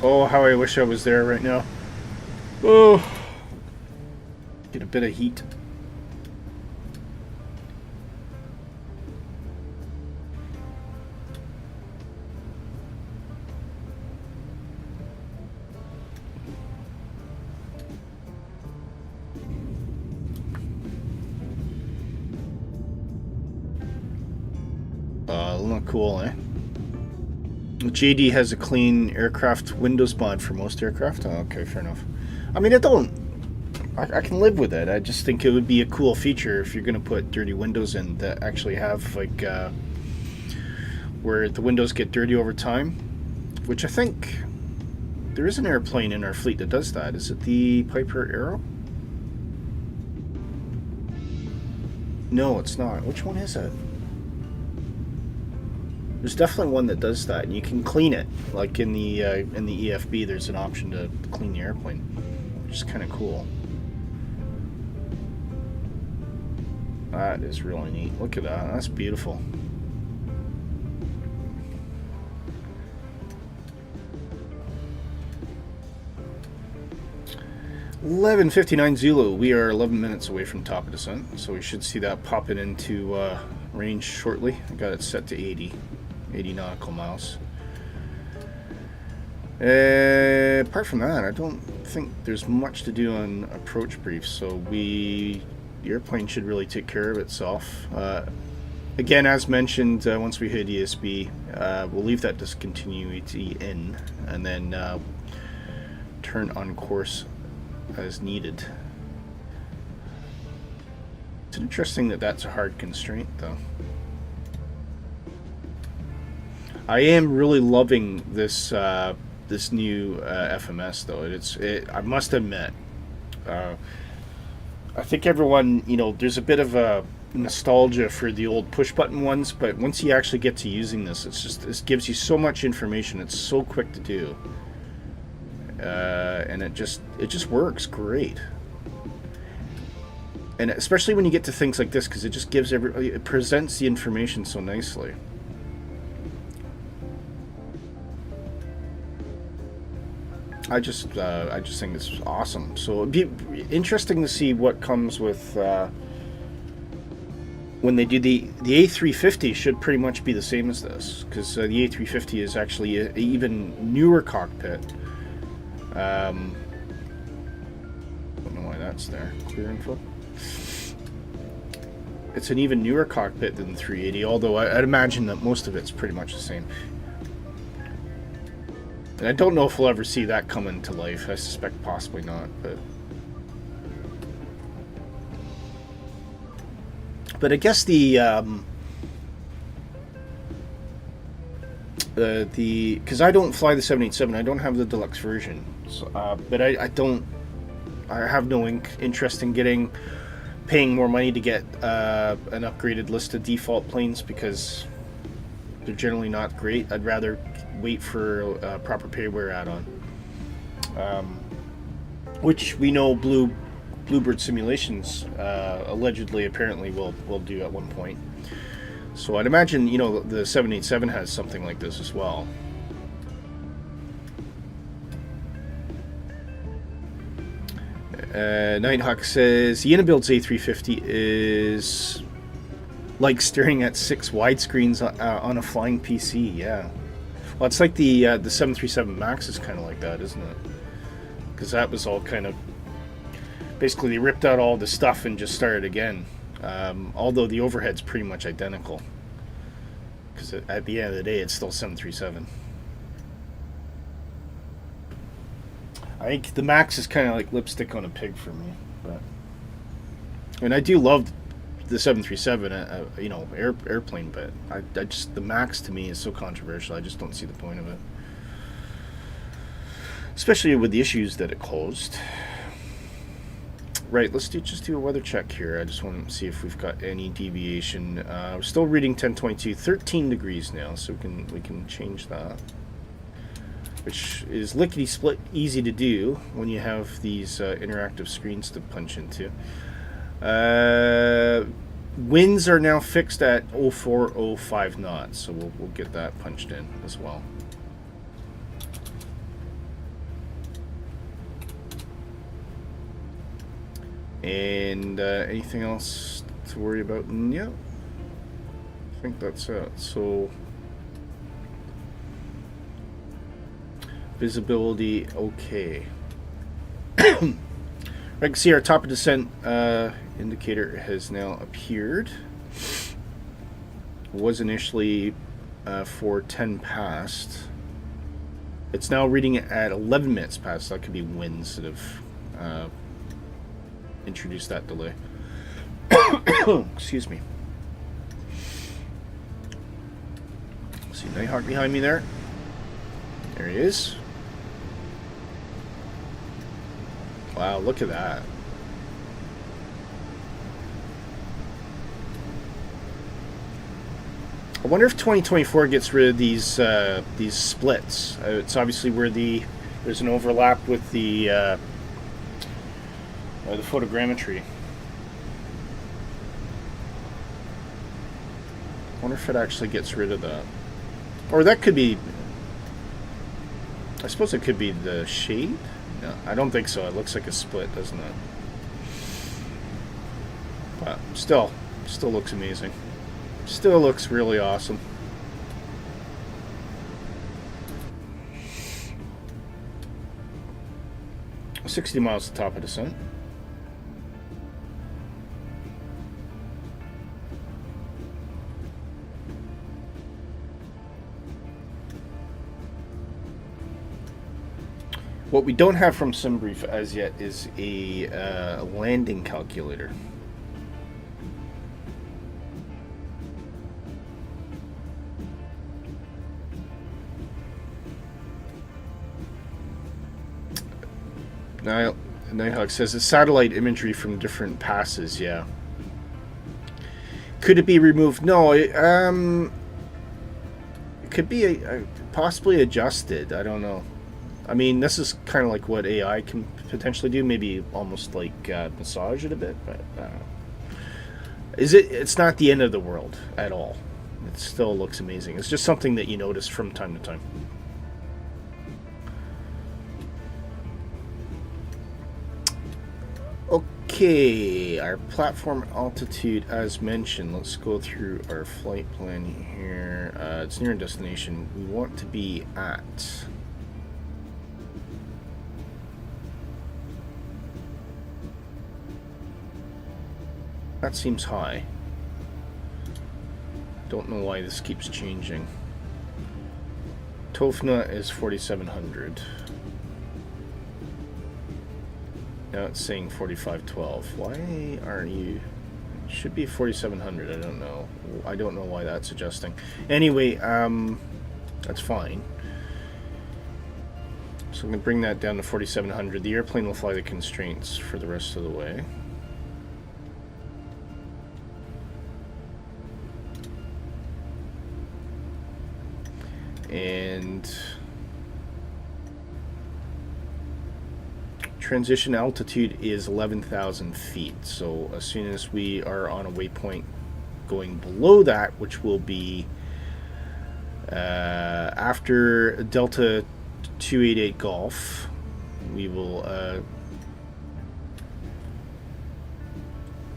Speaker 3: Oh, how I wish I was there right now. Oh, get a bit of heat. Not cool, eh? JD has a clean aircraft Windows mod for most aircraft. Oh, okay, fair enough. I mean, I can live with it. I just think it would be a cool feature if you're going to put dirty windows in that actually have like where the windows get dirty over time, which I think there is an airplane in our fleet that does that. Is it the Piper Arrow? No, it's not. Which one is it? There's definitely one that does that, and you can clean it. Like in the EFB, there's an option to clean the airplane, which is kind of cool. That is really neat. Look at that. That's beautiful. 11:59 Zulu. We are 11 minutes away from top of descent, so we should see that popping into range shortly. I got it set to 80 nautical miles. Apart from that, I don't think there's much to do on approach briefs, so the airplane should really take care of itself. Again, as mentioned, once we hit ESB, we'll leave that discontinuity in, and then turn on course as needed. It's interesting that that's a hard constraint, though. I am really loving this this new FMS, though. I must admit, I think everyone, there's a bit of a nostalgia for the old push button ones, but once you actually get to using this, this gives you so much information. It's so quick to do, and it just works great. And especially when you get to things like this, because it just gives it presents the information so nicely. I just think it's awesome. So it'd be interesting to see what comes with when they do the A350. Should pretty much be the same as this, because the A350 is actually an even newer cockpit. Don't know why that's there. Clear info. It's an even newer cockpit than the 380, although I'd imagine that most of it's pretty much the same. And I don't know if we'll ever see that come into life. I suspect possibly not, but I guess because I don't fly the 787, I don't have the deluxe version, so, but I have no interest in paying more money to get an upgraded list of default planes, because they're generally not great. I'd rather wait for a proper payware add-on, which we know Bluebird Simulations apparently will do at one point. So I'd imagine the 787 has something like this as well. Nighthawk says the Inabuild's A350 is like staring at 6 widescreens on a flying PC. Yeah. Well, it's like the 737 MAX is kind of like that, isn't it? Because that was all kind of... Basically, they ripped out all the stuff and just started again. Although the overhead's pretty much identical. Because at the end of the day, it's still 737. I think the MAX is kind of like lipstick on a pig for me. But, and I do love the 737, airplane, but I just, the MAX to me is so controversial. I just don't see the point of it, especially with the issues that it caused. Right, let's just do a weather check here. I just want to see if we've got any deviation. We're still reading 1022, 13 degrees now, so we can change that, which is lickety split easy to do when you have these interactive screens to punch into. Winds are now fixed at 0405 knots, so we'll get that punched in as well. And anything else to worry about? Yeah, I think that's it. So visibility, okay. I can see our top of descent indicator has now appeared. Was initially for 10 past. It's now reading at 11 minutes past. That could be winds that have introduced that delay. Excuse me. See Nighthawk behind me there. There he is. Wow, look at that. I wonder if 2024 gets rid of these splits. It's obviously where there's an overlap with the photogrammetry. I wonder if it actually gets rid of that. Or that could be... I suppose it could be the shade, Yeah, I don't think so. It looks like a split, doesn't it? But still looks amazing. Still looks really awesome. $60 miles to top of descent. What we don't have from Simbrief as yet is a landing calculator. Nighthawk says it's satellite imagery from different passes. Yeah. Could it be removed? No. It could be possibly adjusted. I don't know. I mean, this is kind of like what AI can potentially do. Maybe almost like massage it a bit. But it's not the end of the world at all. It still looks amazing. It's just something that you notice from time to time. Okay, our platform altitude as mentioned. Let's go through our flight plan here. It's near a destination. We want to be at... That seems high. Don't know why this keeps changing. Tofna is 4,700. Now it's saying 4512. Why aren't you... It should be 4,700. I don't know. I don't know why that's adjusting. Anyway, that's fine. So I'm going to bring that down to 4,700. The airplane will fly the constraints for the rest of the way. And... transition altitude is 11,000 feet. So as soon as we are on a waypoint going below that, which will be after Delta 288 Golf, we will,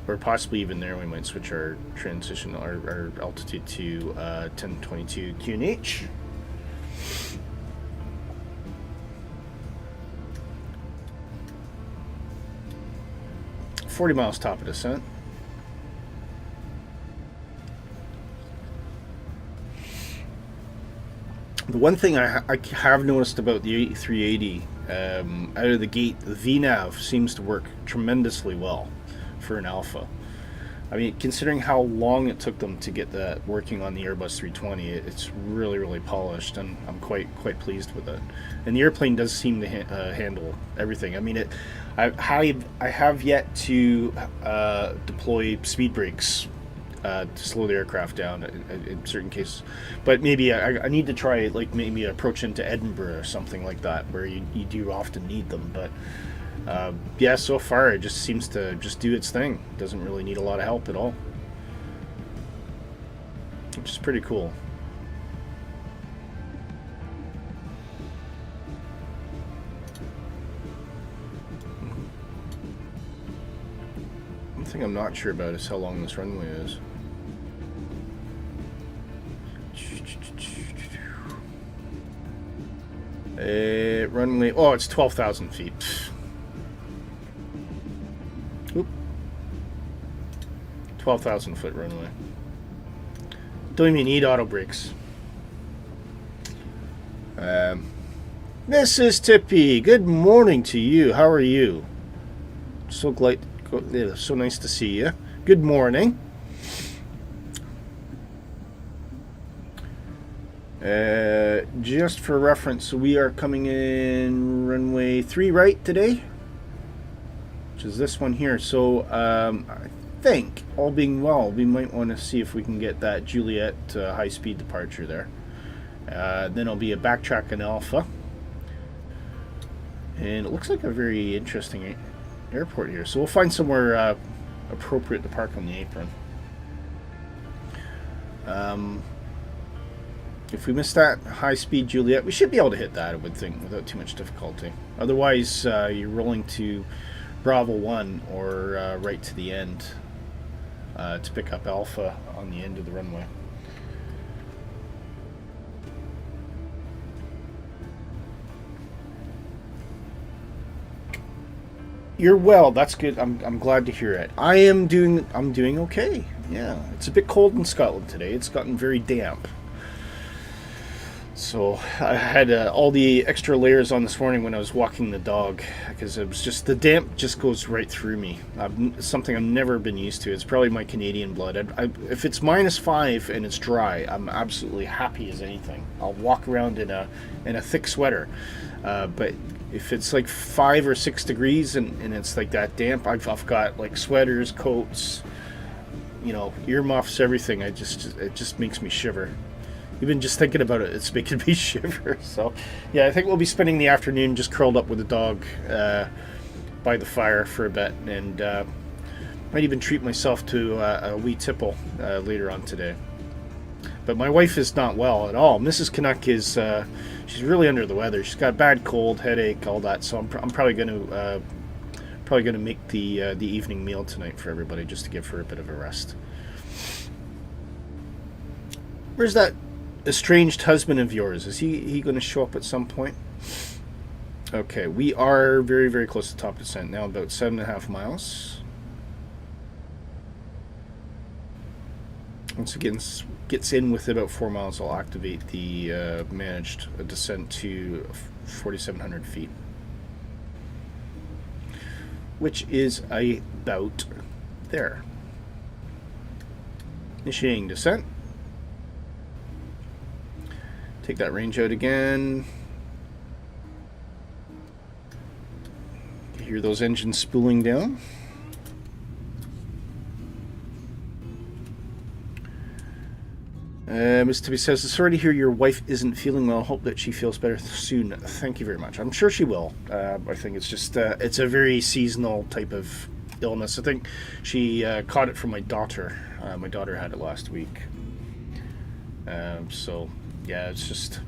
Speaker 3: or possibly even there, we might switch our transition, our altitude to 1022 QNH. $40 miles top of descent. The one thing I have noticed about the A380 out of the gate, the VNAV seems to work tremendously well for an alpha. I mean, considering how long it took them to get that working on the Airbus 320, it's really, really polished, and I'm quite pleased with it. And the airplane does seem to handle everything. I mean, I have yet to deploy speed brakes to slow the aircraft down in certain cases, but maybe I need to try like maybe approach into Edinburgh or something like that, where you do often need them. But yeah, so far it just seems to just do its thing. It doesn't really need a lot of help at all, which is pretty cool. One thing I'm not sure about is how long this runway is. Runway, oh, it's 12,000 feet. Oop. 12,000 foot runway. Don't even need auto brakes. Mrs. Tippy, good morning to you. How are you? So glad, so nice to see you. Good morning. Just for reference, we are coming in runway 3 right today, which is this one here. So I think, all being well, we might want to see if we can get that Juliet high-speed departure there. Then it'll be a backtrack and alpha. And it looks like a very interesting airport here. So we'll find somewhere appropriate to park on the apron. If we miss that high-speed Juliet, we should be able to hit that, I would think, without too much difficulty. Otherwise, you're rolling to Bravo 1 or right to the end to pick up Alpha on the end of the runway. You're well. That's good. I'm glad to hear it. I'm doing okay. Yeah, it's a bit cold in Scotland today. It's gotten very damp. So I had all the extra layers on this morning when I was walking the dog, because it was just, the damp just goes right through me. Something I've never been used to. It's probably my Canadian blood. If it's -5 and it's dry, I'm absolutely happy as anything. I'll walk around in a thick sweater. But if it's like 5 or 6 degrees and it's like that damp, I've got like sweaters, coats, earmuffs, everything. It just makes me shiver. Even just thinking about it, it's making me shiver. So, yeah, I think we'll be spending the afternoon just curled up with the dog by the fire for a bit, and might even treat myself to a wee tipple later on today. But my wife is not well at all. Mrs. Canuck is she's really under the weather. She's got a bad cold, headache, all that. So I'm probably going to make the evening meal tonight for everybody, just to give her a bit of a rest. Where's that estranged husband of yours? Is he going to show up at some point? Okay, we are very, very close to top descent now, about 7.5 miles. Once it gets in with about 4 miles, I'll activate the managed descent to 4,700 feet, which is about there. Initiating descent. Take that range out again. You hear those engines spooling down. Ms. Tibby says, sorry to hear your wife isn't feeling well. Hope that she feels better soon. Thank you very much. I'm sure she will. I think it's just, it's a very seasonal type of illness. I think she caught it from my daughter. My daughter had it last week. So, yeah, it's just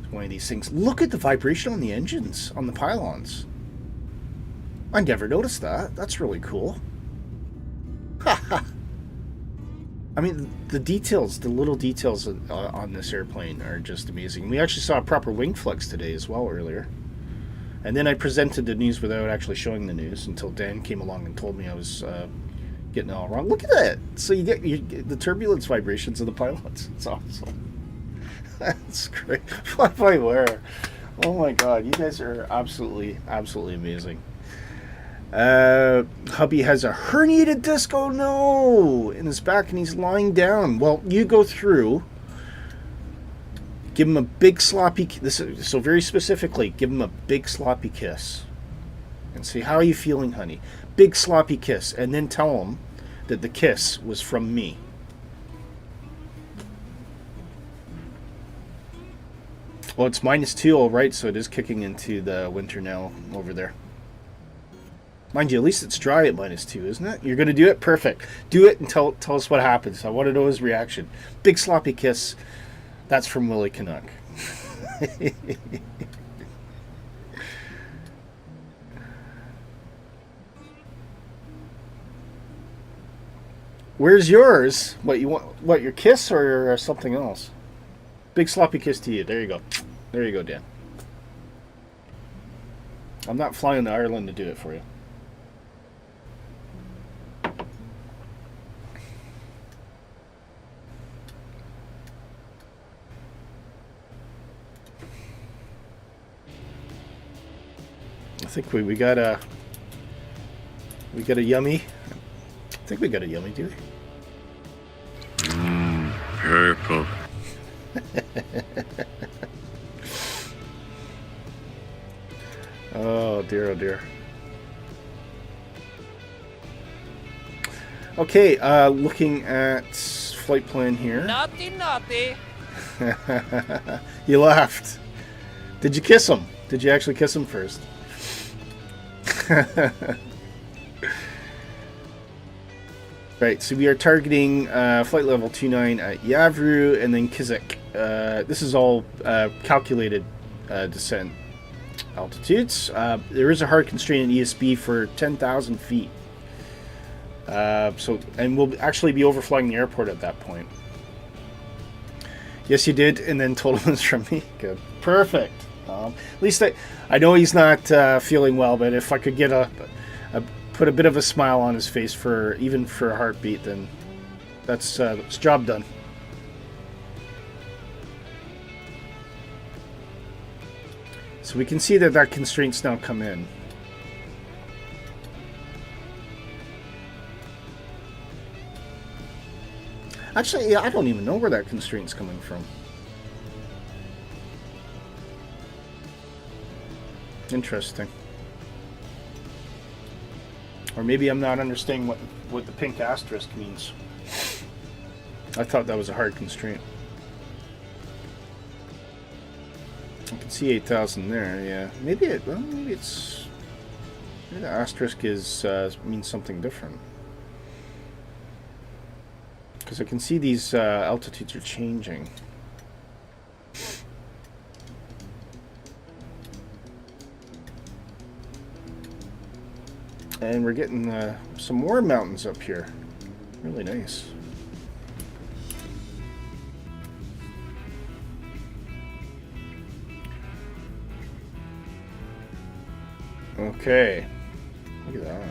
Speaker 3: one of these things. Look at the vibration on the engines, on the pylons. I never noticed that. That's really cool. I mean, the details, the little details on this airplane are just amazing. We actually saw a proper wing flex today as well earlier. And then I presented the news without actually showing the news until Dan came along and told me I was getting it all wrong. Look at that. So you get the turbulence vibrations of the pylons. It's awesome. That's great. Fly-by-wire. Oh my god, you guys are absolutely, absolutely amazing. Hubby has a herniated disc, oh no, in his back, and he's lying down. Well, you go through, give him a big sloppy, so very specifically, give him a big sloppy kiss. And say, how are you feeling, honey? Big sloppy kiss, and then tell him that the kiss was from me. Well, it's -2, all right, so it is kicking into the winter now over there. Mind you, at least it's dry at -2, isn't it? You're going to do it? Perfect. Do it and tell us what happens. I want to know his reaction. Big sloppy kiss. That's from Willy Canuck. Where's yours? What you want? What, your kiss or something else? Big sloppy kiss to you. There you go. There you go, Dan. I'm not flying to Ireland to do it for you. I think we got a yummy. I think we got a yummy, do we?
Speaker 4: Purple.
Speaker 3: Oh dear, oh dear. Okay, looking at flight plan here.
Speaker 2: Naughty, naughty.
Speaker 3: You laughed. Did you kiss him? Did you actually kiss him first? Right, so we are targeting flight level 29 at Yavru and then Kizik this is all calculated descent altitudes. There is a hard constraint in ESB for 10,000 feet. And we'll actually be overflying the airport at that point. Yes, you did, and then told him it's from me. Good. Perfect. At least I know he's not feeling well, but if I could get put a bit of a smile on his face even for a heartbeat, then that's job done. So we can see that constraint's now come in. Actually, yeah, I don't even know where that constraint's coming from. Interesting. Or maybe I'm not understanding what the pink asterisk means. I thought that was a hard constraint. I can see 8,000 there, yeah. Maybe maybe the asterisk means something different. Because I can see these altitudes are changing. And we're getting some more mountains up here. Really nice. Okay. Look at that.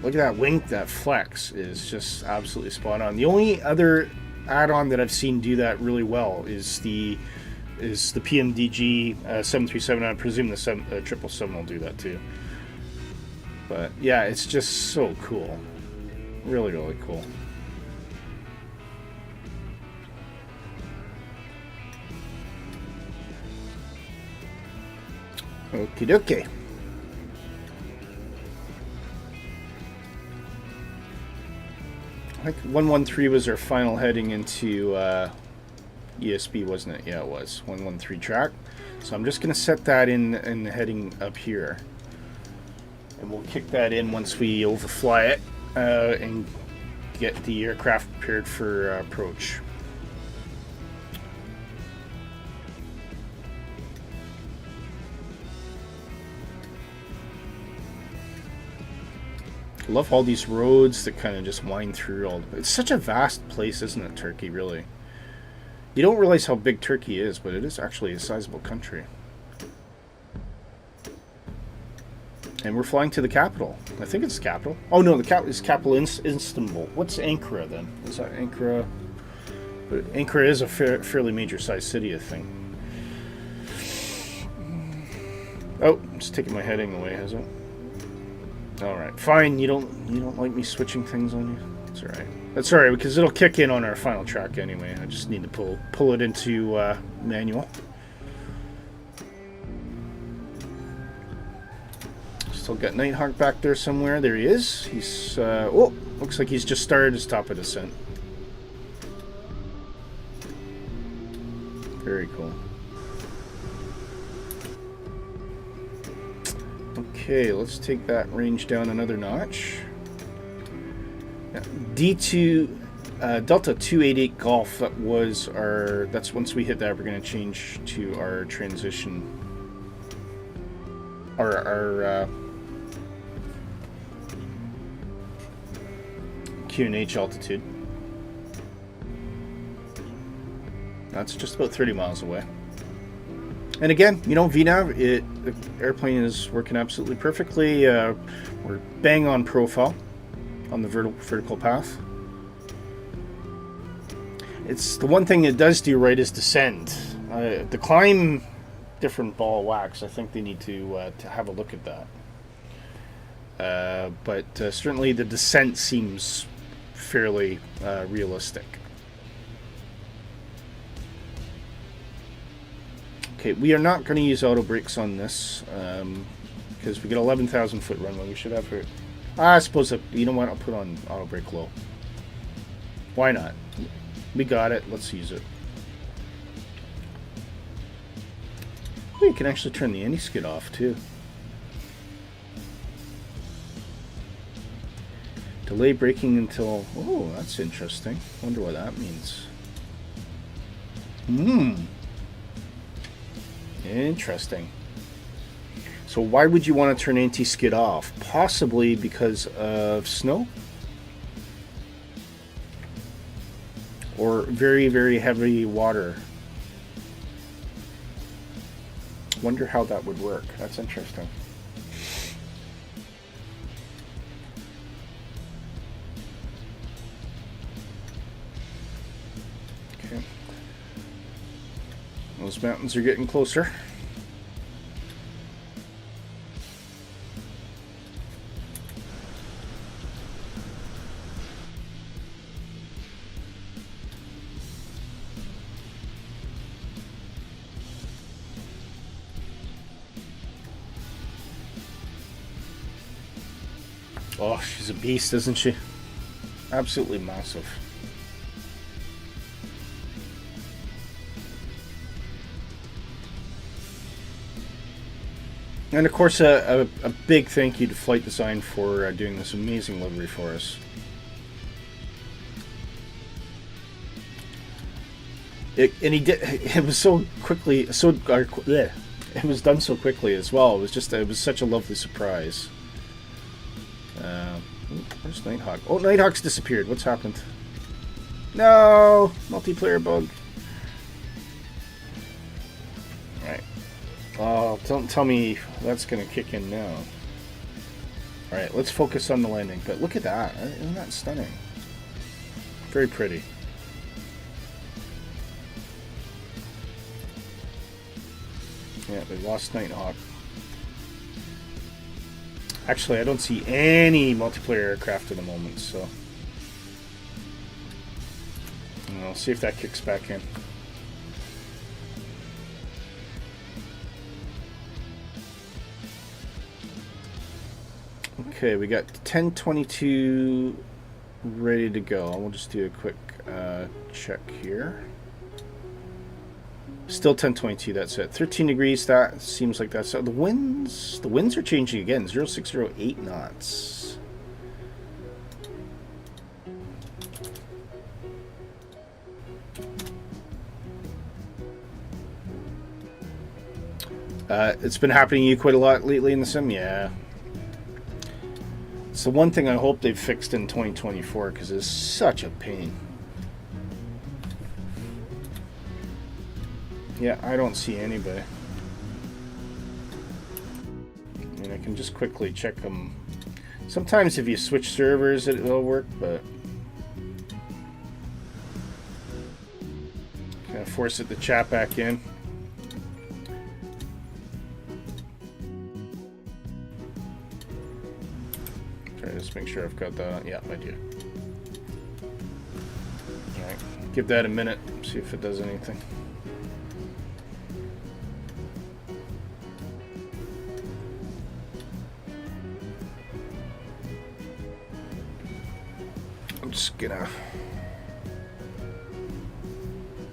Speaker 3: Look at that wing. That flex is just absolutely spot on. The only other add-on that I've seen do that really well is the PMDG 737. I presume the 777 will do that too. But yeah, it's just so cool. Really, really cool. Okie dokie. I think 113 was our final heading into ESB, wasn't it? Yeah, it was 113 track. So I'm just going to set that in the heading up here, and we'll kick that in once we overfly it and get the aircraft prepared for approach. I love all these roads that kind of just wind through it's such a vast place, isn't it, Turkey, really? You don't realize how big Turkey is, but it is actually a sizable country. And we're flying to the capital. I think it's the capital. Oh no, the capital is capital Istanbul. What's Ankara then? Is that Ankara? But Ankara is a fairly major sized city, I think. Oh, it's taking my heading away, has it? Alright, fine, you don't like me switching things on you? That's alright. That's alright, because it'll kick in on our final track anyway. I just need to pull it into manual. Still got Nighthawk back there somewhere. There he is. He's, oh, looks like he's just started his top of descent. Very cool. Okay, let's take that range down another notch. Yeah, D2 Delta 288 Golf. That's once we hit that, we're going to change to our transition. Our QNH altitude. That's just about 30 miles away. And again, you know, VNAV, the airplane is working absolutely perfectly. We're bang on profile on the vertical path. It's the one thing it does do right is descend. The climb, different ball of wax. I think they need to have a look at that. But certainly the descent seems fairly realistic. Okay, we are not going to use auto brakes on this because we get 11,000 foot runway. We should have it. I suppose you know what? I'll put on auto brake low. Why not? We got it. Let's use it. Oh, you can actually turn the anti-skid off too. Delay braking until... Oh, that's interesting. Wonder what that means. Interesting. So why would you want to turn anti-skid off? Possibly because of snow? Or very, very heavy water. Wonder how that would work. That's interesting. Okay. Those mountains are getting closer. Oh, she's a beast, isn't she? Absolutely massive. And of course, a big thank you to Flight Design for doing this amazing livery for us. And he did. It was so quickly, it was done so quickly as well. It was such a lovely surprise. Where's Nighthawk? Oh, Nighthawk's disappeared. What's happened? No! Multiplayer bug. Alright. Oh, don't tell me that's going to kick in now. Alright, let's focus on the landing. But look at that. Isn't that stunning? Very pretty. Yeah, we lost Nighthawk. Actually, I don't see any multiplayer aircraft at the moment, so I'll see if that kicks back in. Okay, we got 1022 ready to go. We'll just do a quick check here. Still 1022, that's it. 13 degrees, that seems like that's... So the winds are changing again. 0608 knots. It's been happening to you quite a lot lately in the sim? Yeah. It's the one thing I hope they've fixed in 2024, because it's such a pain. Yeah, I don't see anybody. I mean, I can just quickly check them. Sometimes if you switch servers, it'll work, but... Kind of force it to chat back in. Try to just make sure I've got that. Yeah, I do. Alright, give that a minute, see if it does anything. I'm just gonna...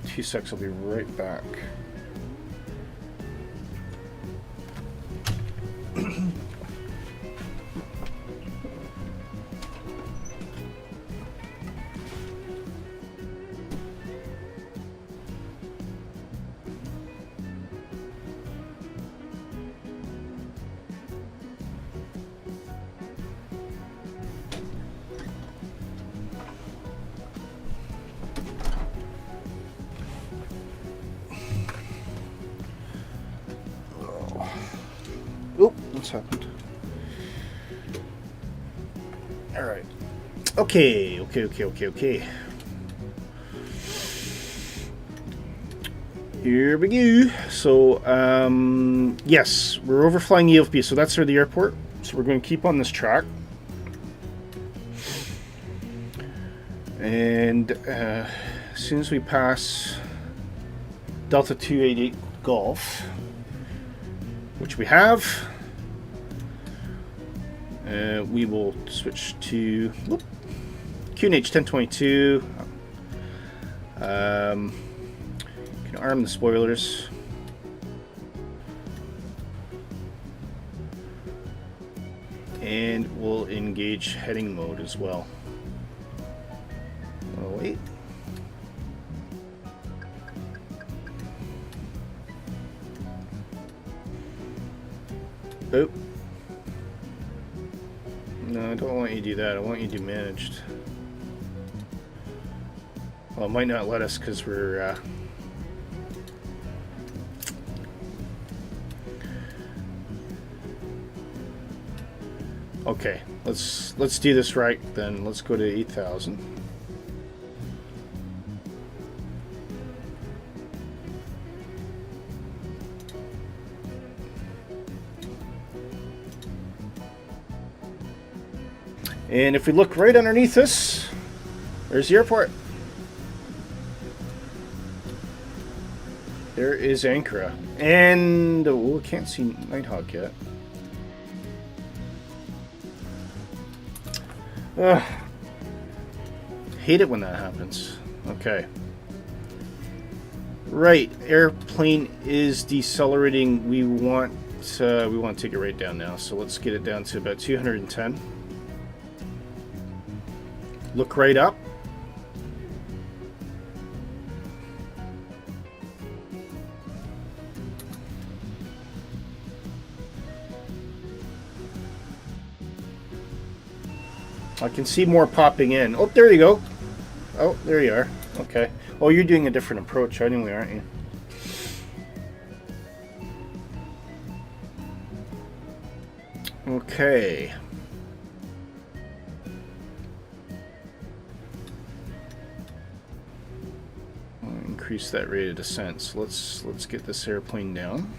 Speaker 3: 2 secs, I'll be right back. What's happened? Alright. Okay. Here we go. So, yes, we're overflying EFB, so that's the airport. So we're going to keep on this track. And as soon as we pass Delta 288 Golf, which we have, we will switch to QNH 1022. Can arm the spoilers. And we'll we'll engage heading mode as well. Oh, wait. Oh. No, I don't want you to do that. I want you to do managed. Well, it might not let us because we're... Okay, let's do this right then. Let's go to 8,000. And if we look right underneath us, there's the airport. There is Ankara. And, oh, I can't see Nighthawk yet. Ugh. Hate it when that happens. Okay. Right, airplane is decelerating. We want to take it right down now. So let's get it down to about 210. Look right up. I can see more popping in. Oh, there you go. Oh, there you are. Okay. Oh, you're doing a different approach anyway, aren't you? Okay. I'll increase that rate of descent. So let's get this airplane down.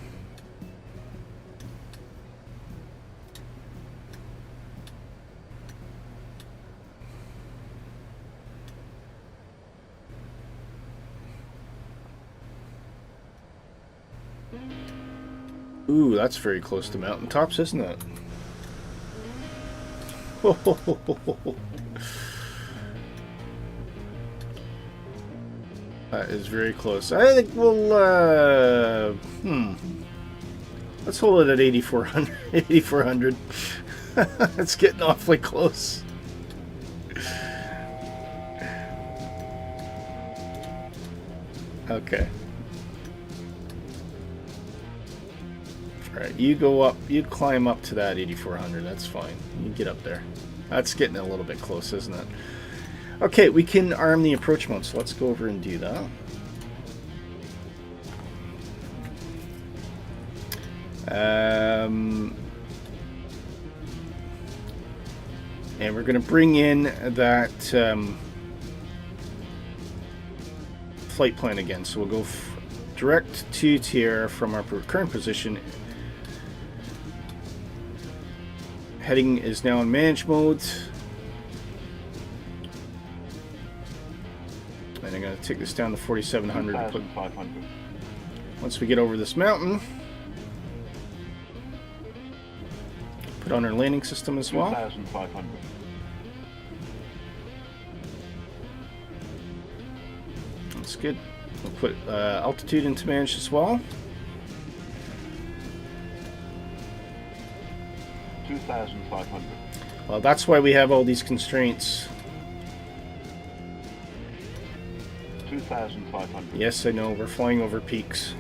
Speaker 3: Ooh, that's very close to mountaintops, isn't it? That is very close. I think we'll, let's hold it at 8,400. 8,400. It's getting awfully close. Okay. Alright, you go up, you climb up to that 8,400, that's fine. You get up there. That's getting a little bit close, isn't it? Okay, we can arm the approach mode, so let's go over and do that. And we're going to bring in that flight plan again. So we'll go direct to TR from our current position. Heading is now in manage mode. And I'm going to take this down to 4,700.
Speaker 5: 2,500.
Speaker 3: Once we get over this mountain, put on our landing system as well.
Speaker 5: 2,500.
Speaker 3: That's good. We'll put altitude into manage as well.
Speaker 5: 2,500.
Speaker 3: Well, that's why we have all these constraints.
Speaker 5: 2,500.
Speaker 3: Yes, I know. We're flying over peaks.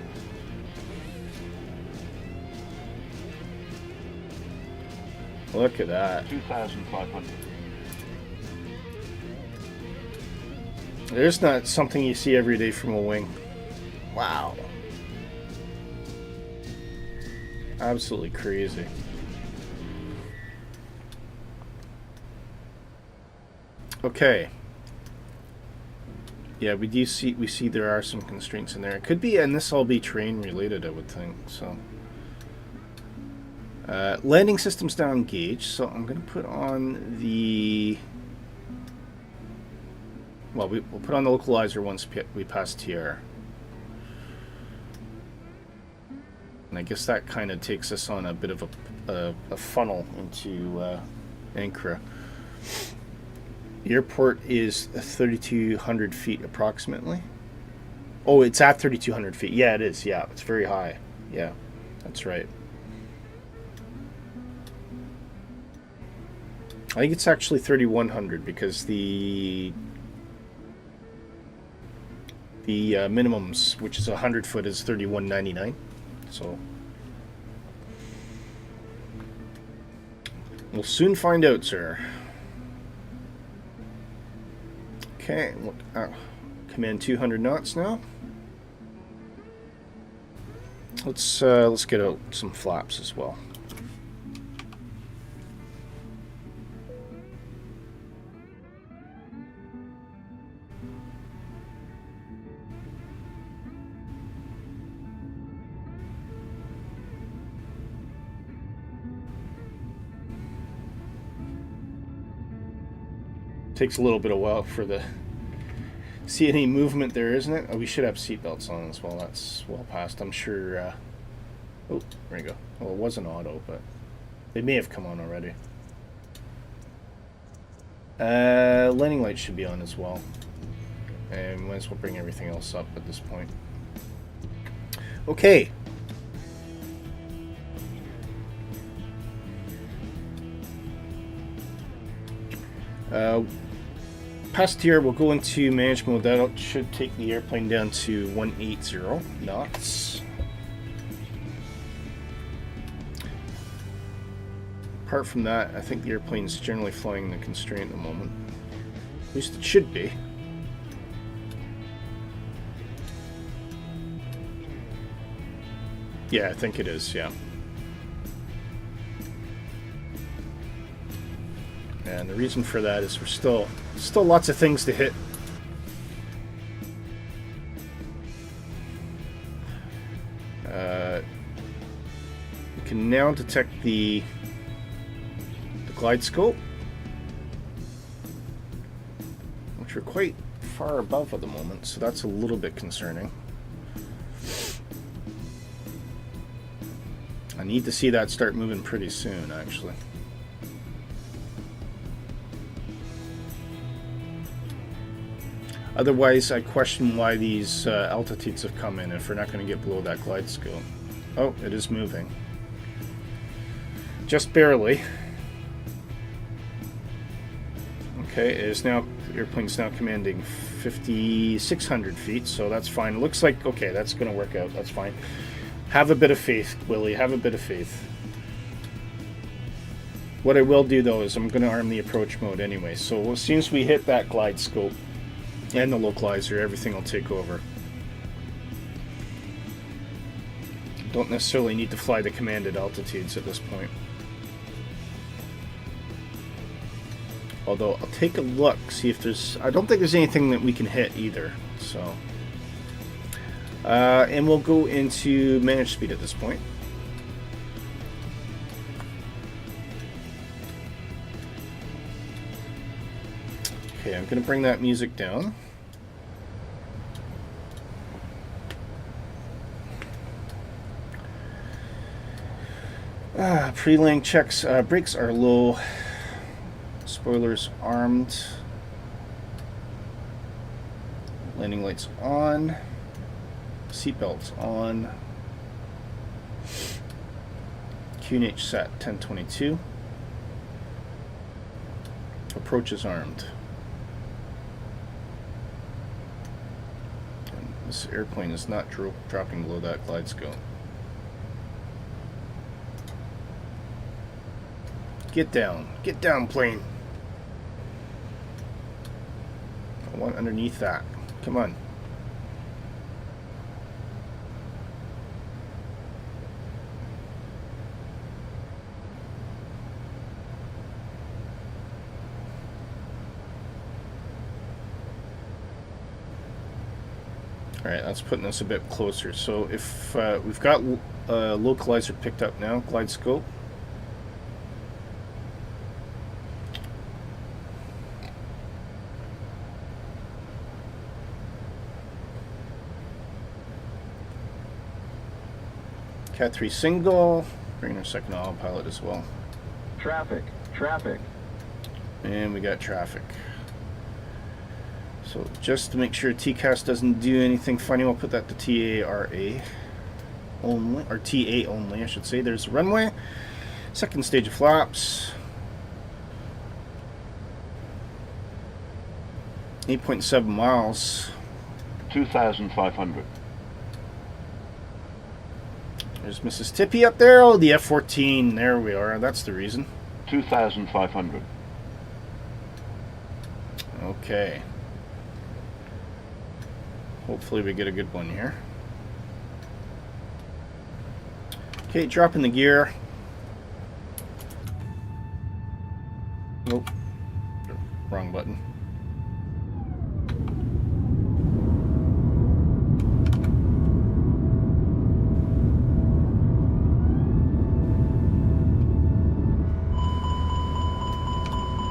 Speaker 3: Look at that.
Speaker 5: 2,500.
Speaker 3: There's not something you see every day from a wing. Wow. Absolutely crazy. Okay. Yeah, we see there are some constraints in there. It could be, and this all be terrain related, I would think. So, landing system's now engaged. So I'm going to put on the. Well, we'll put on the localizer once we pass TR. And I guess that kind of takes us on a bit of a funnel into Ankara. The airport is 3,200 feet approximately. Oh, it's at 3,200 feet. Yeah, it is. Yeah, it's very high. Yeah, that's right. I think it's actually 3,100 because the minimums, which is 100 foot, is 3,199. So we'll soon find out, sir. Okay, look, command 200 knots now. Let's get out some flaps as well. Takes a little bit of while for the see any movement there, isn't it? Oh, we should have seatbelts on as well. That's well past. I'm sure. Oh, there you go. Well, it wasn't auto, but they may have come on already. Landing lights should be on as well, and might as well bring everything else up at this point. Okay. Past here, we'll go into manage mode. That should take the airplane down to 180 knots. Apart from that, I think the airplane's generally flying in the constraint at the moment. At least it should be. Yeah, I think it is, yeah. And the reason for that is we're still lots of things to hit. We can now detect the glide scope, which we're quite far above at the moment, so that's a little bit concerning. I need to see that start moving pretty soon, actually. Otherwise, I question why these altitudes have come in if we're not going to get below that glide scope. Oh, it is moving. Just barely. Okay, it is now, the airplane's now commanding 5,600 feet, so that's fine. It looks like, okay, that's going to work out. That's fine. Have a bit of faith, Willy. Have a bit of faith. What I will do, though, is I'm going to arm the approach mode anyway. So as soon as we hit that glide scope and the localizer, everything will take over. Don't necessarily need to fly the commanded altitudes at this point. Although I'll take a look, see if there's... I don't think there's anything that we can hit either. So, and we'll go into manage speed at this point. Okay, I'm going to bring that music down. Pre-landing checks. Brakes are low. Spoilers armed. Landing lights on. Seatbelts on. QNH set 1022. Approach is armed. And this airplane is not dropping below that glide scope. Get down, plane. I want underneath that. Come on. Alright, that's putting us a bit closer. So if we've got localizer picked up now, glide scope. Cat 3 single, bring our second autopilot as well.
Speaker 5: Traffic.
Speaker 3: And we got traffic. So just to make sure TCAS doesn't do anything funny, we'll put that to TARA only, or TA only, I should say. There's the runway. Second stage of flaps. 8.7 miles.
Speaker 5: 2,500.
Speaker 3: There's Mrs. Tippy up there. Oh, the F-14. There we are. That's the reason.
Speaker 5: 2,500.
Speaker 3: Okay. Hopefully we get a good one here. Okay, dropping the gear. Nope. Wrong button.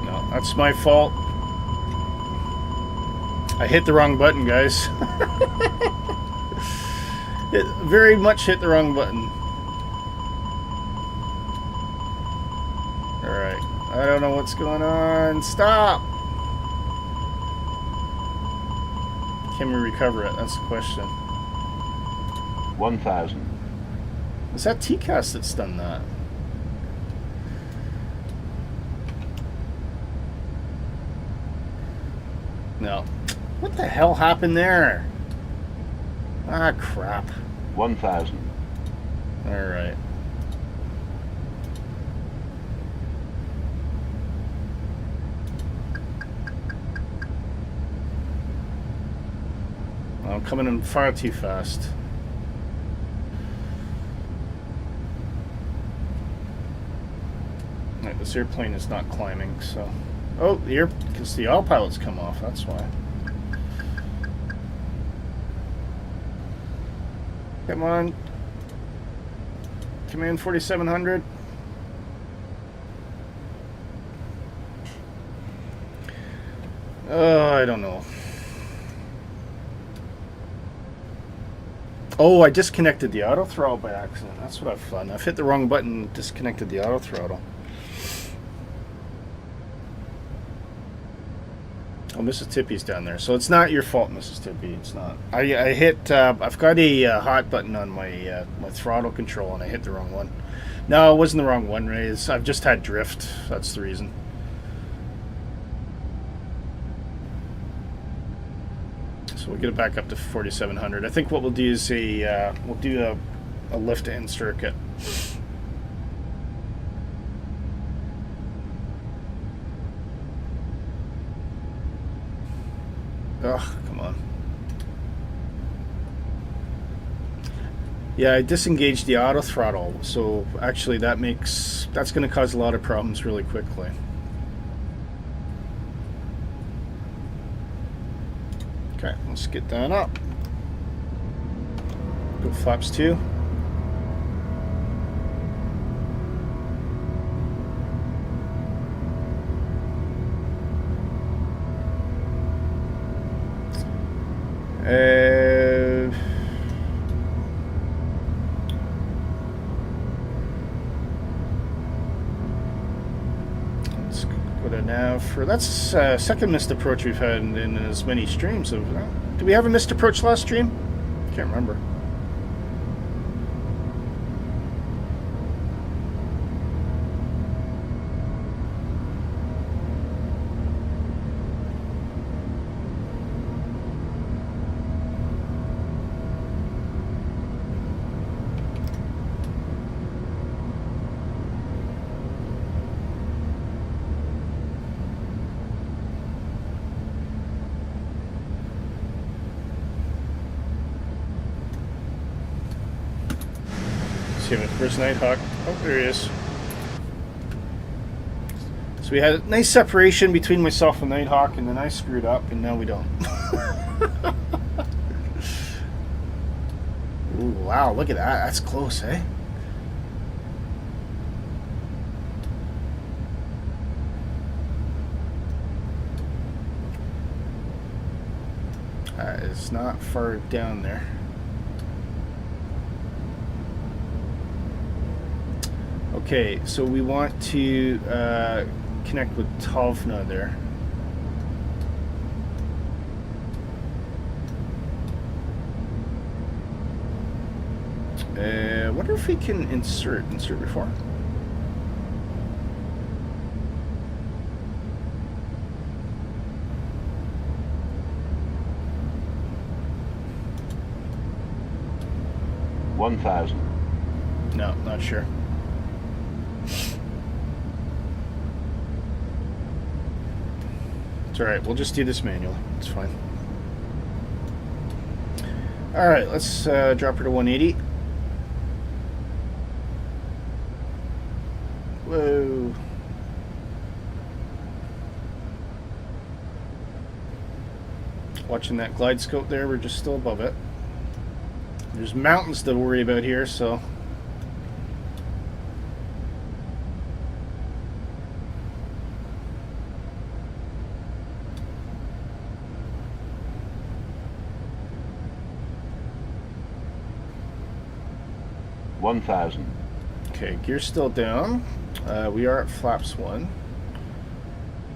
Speaker 3: No, that's my fault. I hit the wrong button, guys. It very much hit the wrong button. Alright. I don't know what's going on. Stop! Can we recover it? That's the question.
Speaker 5: 1,000.
Speaker 3: Is that TCAS that's done that? No. What the hell happened there? Ah, crap.
Speaker 5: 1,000.
Speaker 3: Alright. I'm coming in far too fast. Right, this airplane is not climbing, so... Oh, because the autopilot's come off, that's why. Come on. Command 4700. I don't know. Oh, I disconnected the auto throttle by accident. That's what I've done. I've hit the wrong button and disconnected the auto throttle. Oh, Mrs. Tippy's down there. So it's not your fault, Mrs. Tippy. It's not. I hit, I've got a hot button on my my throttle control and I hit the wrong one. No, it wasn't the wrong one, Ray. I've just had drift. That's the reason. So we'll get it back up to 4,700. I think what we'll do is we'll do a lift-in circuit. Ugh, come on. Yeah, I disengaged the auto throttle, so actually that's going to cause a lot of problems really quickly. Okay, let's get that up. Go flaps 2. Let's go to nav for that's second missed approach we've had in as many streams. Did we have a missed approach last stream? Can't remember. Where's Nighthawk? Oh, there he is. So we had a nice separation between myself and Nighthawk, and then I screwed up, and now we don't. Ooh, wow, look at that. That's close, eh? It's not far down there. Okay, so we want to connect with Tovna there. I wonder if we can insert before.
Speaker 5: 1,000.
Speaker 3: No, not sure. It's alright, we'll just do this manual. It's fine. Alright, let's drop her to 180. Whoa. Watching that glide scope there, we're just still above it. There's mountains to worry about here, so...
Speaker 5: $1,000.
Speaker 3: Okay, gear's still down. We are at flaps 1.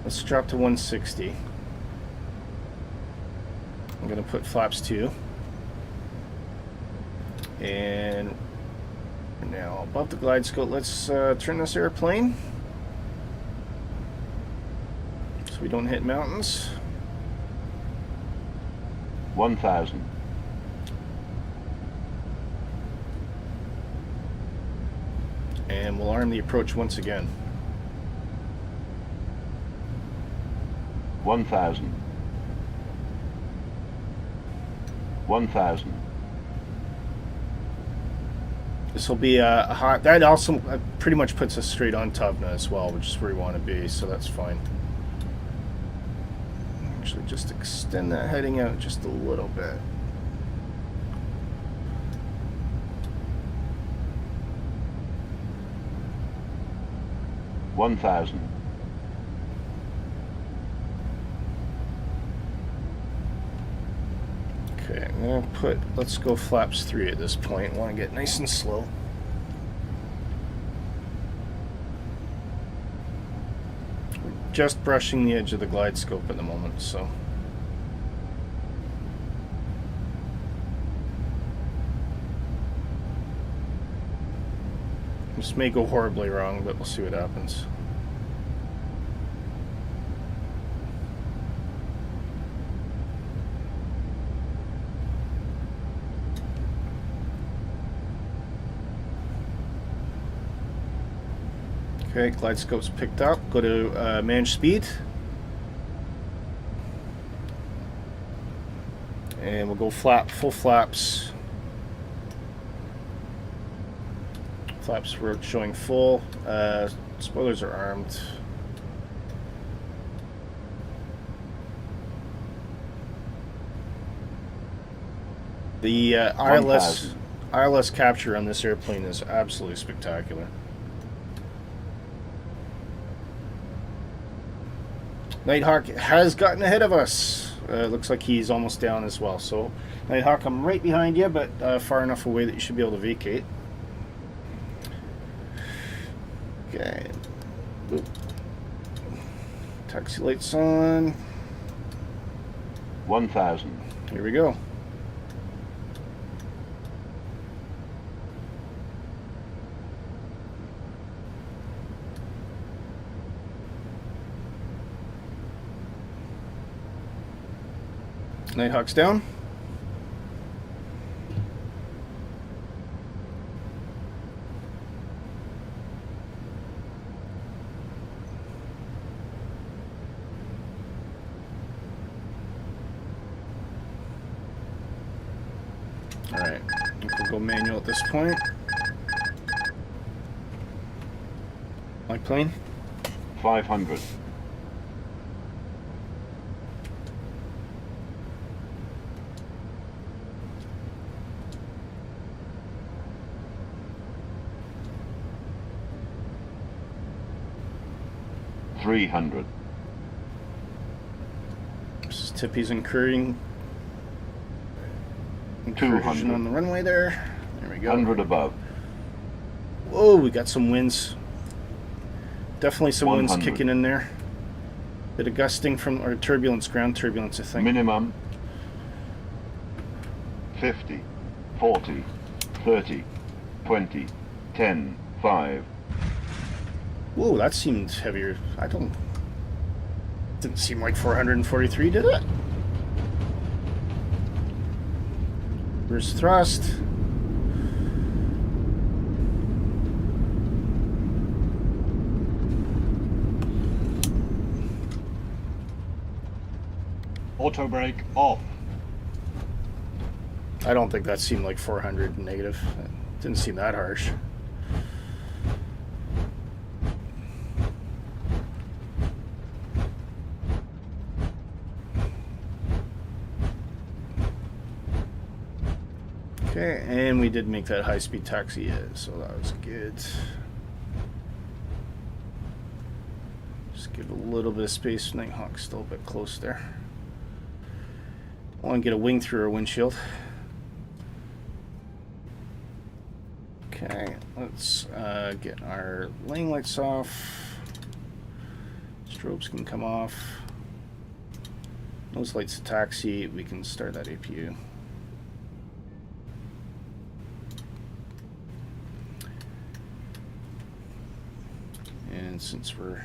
Speaker 3: Let's drop to 160. I'm going to put flaps 2. And now above the glide scope, let's turn this airplane so we don't hit mountains.
Speaker 5: 1,000.
Speaker 3: And we'll arm the approach once again.
Speaker 5: 1,000. 1,000.
Speaker 3: This will be a hot... That also pretty much puts us straight on Tavna as well, which is where we want to be, so that's fine. Actually, just extend that heading out just a little bit.
Speaker 5: $1,000.
Speaker 3: Okay, I'm gonna put... Let's go flaps 3 at this point. Want to get nice and slow. We're just brushing the edge of the glide scope at the moment, so... This may go horribly wrong, but we'll see what happens. Okay, glide scope's picked up. Go to manage speed. And we'll go full flaps. Flaps were showing full. Spoilers are armed. The ILS capture on this airplane is absolutely spectacular. Nighthawk has gotten ahead of us. Looks like he's almost down as well. So, Nighthawk, I'm right behind you, but far enough away that you should be able to vacate. Okay. Boop. Taxi lights on.
Speaker 5: 1,000.
Speaker 3: Here we go. Nighthawk's down. Alright, we'll go manual at this point. Like plane?
Speaker 5: 500. $300.
Speaker 3: This is Tippy's incursion
Speaker 5: 200
Speaker 3: on the runway there. There we go.
Speaker 5: 100 above.
Speaker 3: Whoa, we got some winds. Definitely some
Speaker 5: 100.
Speaker 3: winds kicking in there. Bit of gusting from, or turbulence, ground turbulence, I think.
Speaker 5: Minimum 50, 40, 30, 20, 10, 5.
Speaker 3: Whoa, that seemed heavier. Didn't seem like 443, did it? Where's thrust?
Speaker 6: Auto brake off.
Speaker 3: I don't think that seemed like 400 negative. It didn't seem that harsh. Okay, and we did make that high-speed taxi, so that was good. Just give a little bit of space. Nighthawk's still a bit close there. I want to get a wing through our windshield. Okay, let's get our lane lights off. Strobes can come off. Nose lights to taxi. We can start that APU. And since we're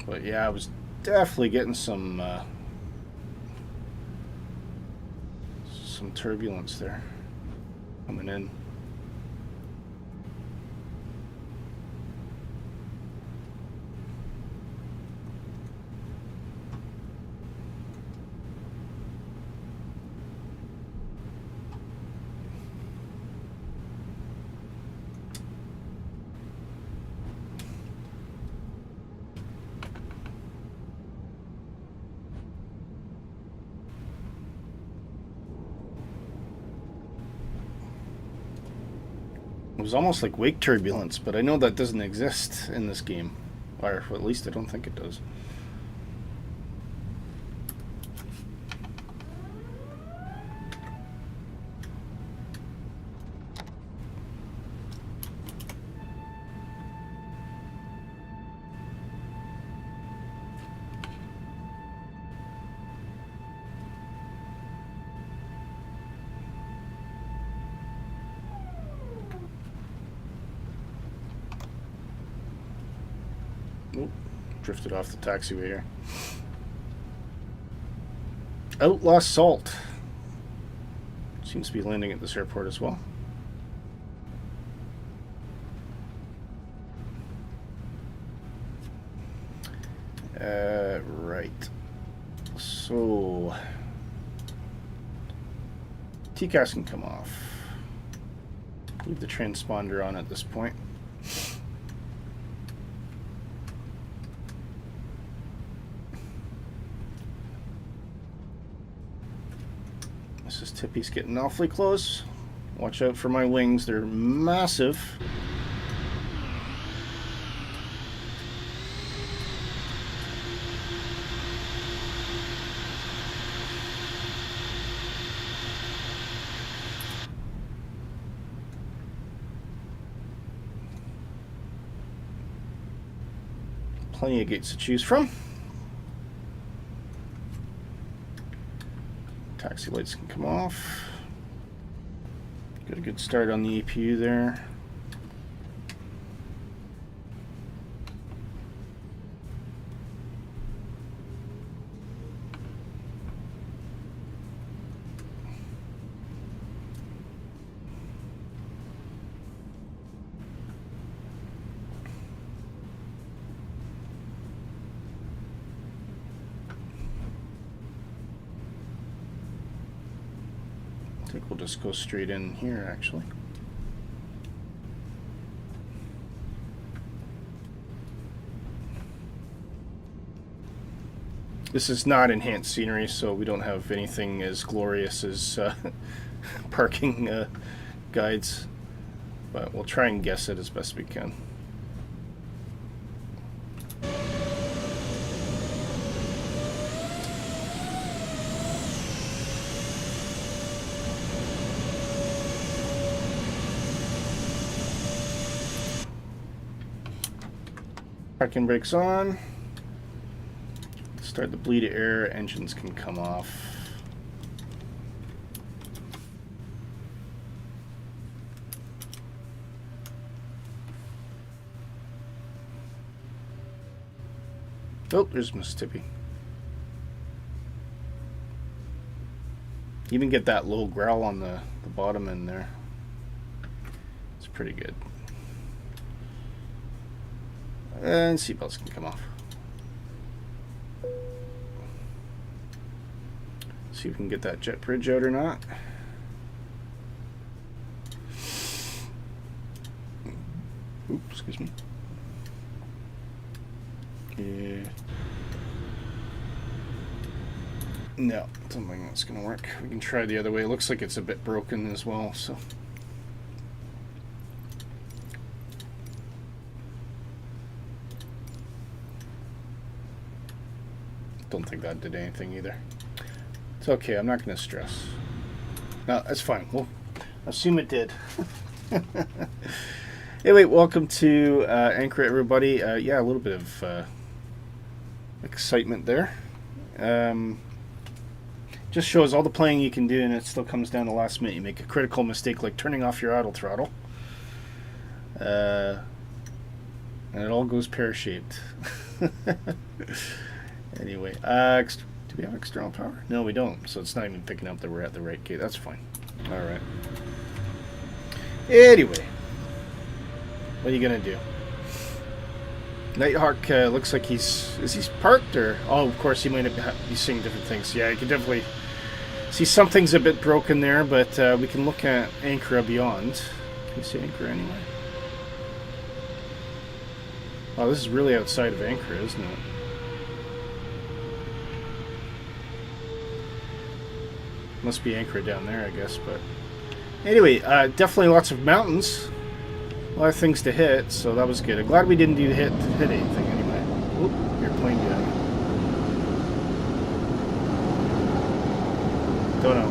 Speaker 3: but yeah, I was definitely getting some turbulence there coming in. It was almost like wake turbulence, but I know that doesn't exist in this game. Or at least I don't think it does. Nope. Drifted off the taxiway here. Outlaw Salt. Seems to be landing at this airport as well. Right. So TCAS can come off. Leave the transponder on at this point. This tippy's getting awfully close. Watch out for my wings, they're massive. Plenty of gates to choose from. Taxi lights can come off. Got a good start on the APU there. I think we'll just go straight in here, actually. This is not enhanced scenery, so we don't have anything as glorious as parking guides, but we'll try and guess it as best we can. Parking brakes on. Start the bleed air, engines can come off. Oh, there's Miss Tippy. Even get that low growl on the bottom end there. It's pretty good. And seatbelts can come off. See if we can get that jet bridge out or not. Oops, excuse me. Yeah. No, don't think that's gonna work. We can try the other way. It looks like it's a bit broken as well, so. Don't think that did anything either. It's okay, I'm not gonna stress. No, that's fine. We'll assume it did. Anyway, welcome to Ankara, everybody. Yeah, a little bit of excitement there. Just shows all the playing you can do, and it still comes down to the last minute. You make a critical mistake like turning off your auto throttle. And it all goes pear-shaped. Anyway, do we have external power? No, we don't. So it's not even picking up that we're at the right gate. That's fine. All right. Anyway. What are you gonna do? Nighthawk looks like is he parked or? Oh, of course he might be seeing different things. Yeah, you can definitely see something's a bit broken there, but we can look at Ankara beyond. Can you see Ankara anyway? Oh, this is really outside of Ankara, isn't it? Must be Ankara down there, I guess. But anyway, definitely lots of mountains. A lot of things to hit, so that was good. I'm glad we didn't do hit anything anyway. Oop, airplane behind me. Don't know.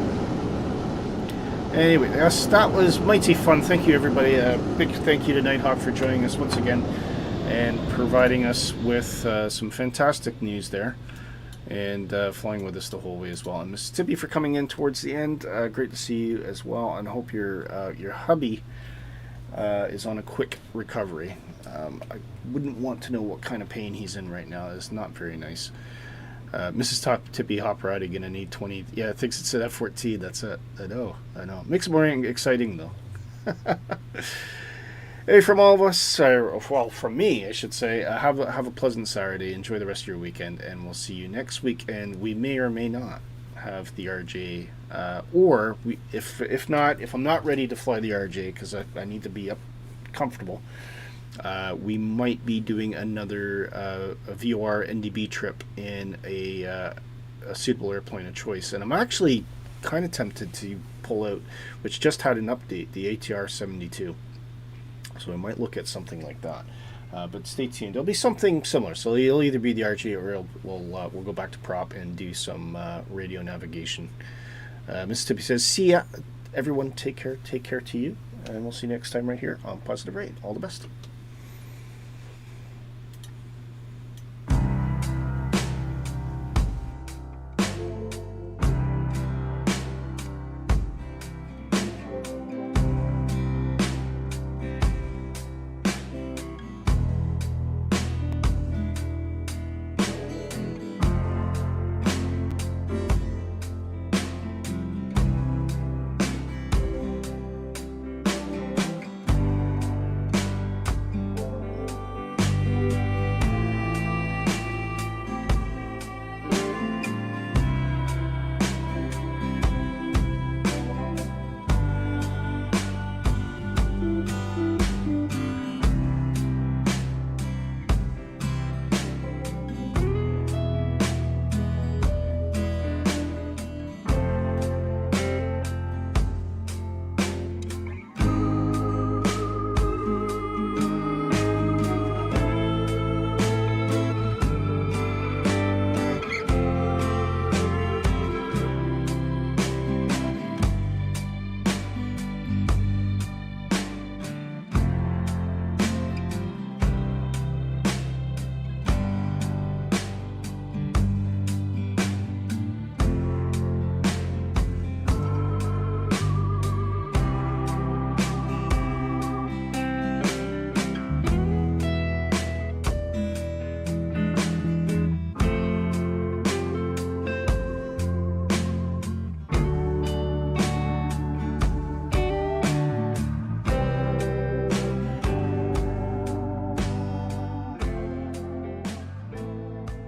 Speaker 3: Anyway, that was mighty fun. Thank you, everybody. Big thank you to Nighthawk for joining us once again and providing us with some fantastic news there. And flying with us the whole way as well. And Mississippi for coming in towards the end. Great to see you as well. And I hope your hubby is on a quick recovery. I wouldn't want to know what kind of pain he's in right now. It's not very nice. Mrs. Tippy Hopperati gonna need 20. Yeah, I think it's at F14. That's it. I know. Makes it more exciting though. Hey, from all of us, well, from me, I should say, have a pleasant Saturday. Enjoy the rest of your weekend, and we'll see you next week. And we may or may not have the RJ, or if not, if I'm not ready to fly the RJ because I need to be up comfortable, we might be doing another a VOR NDB trip in a suitable airplane of choice. And I'm actually kind of tempted to pull out, which just had an update, the ATR 72. So I might look at something like that. But stay tuned. There'll be something similar. So it'll either be the RJ or we'll go back to prop and do some radio navigation. Mississippi says, see ya. Everyone, take care. Take care to you. And we'll see you next time right here on Positive Rate. All the best.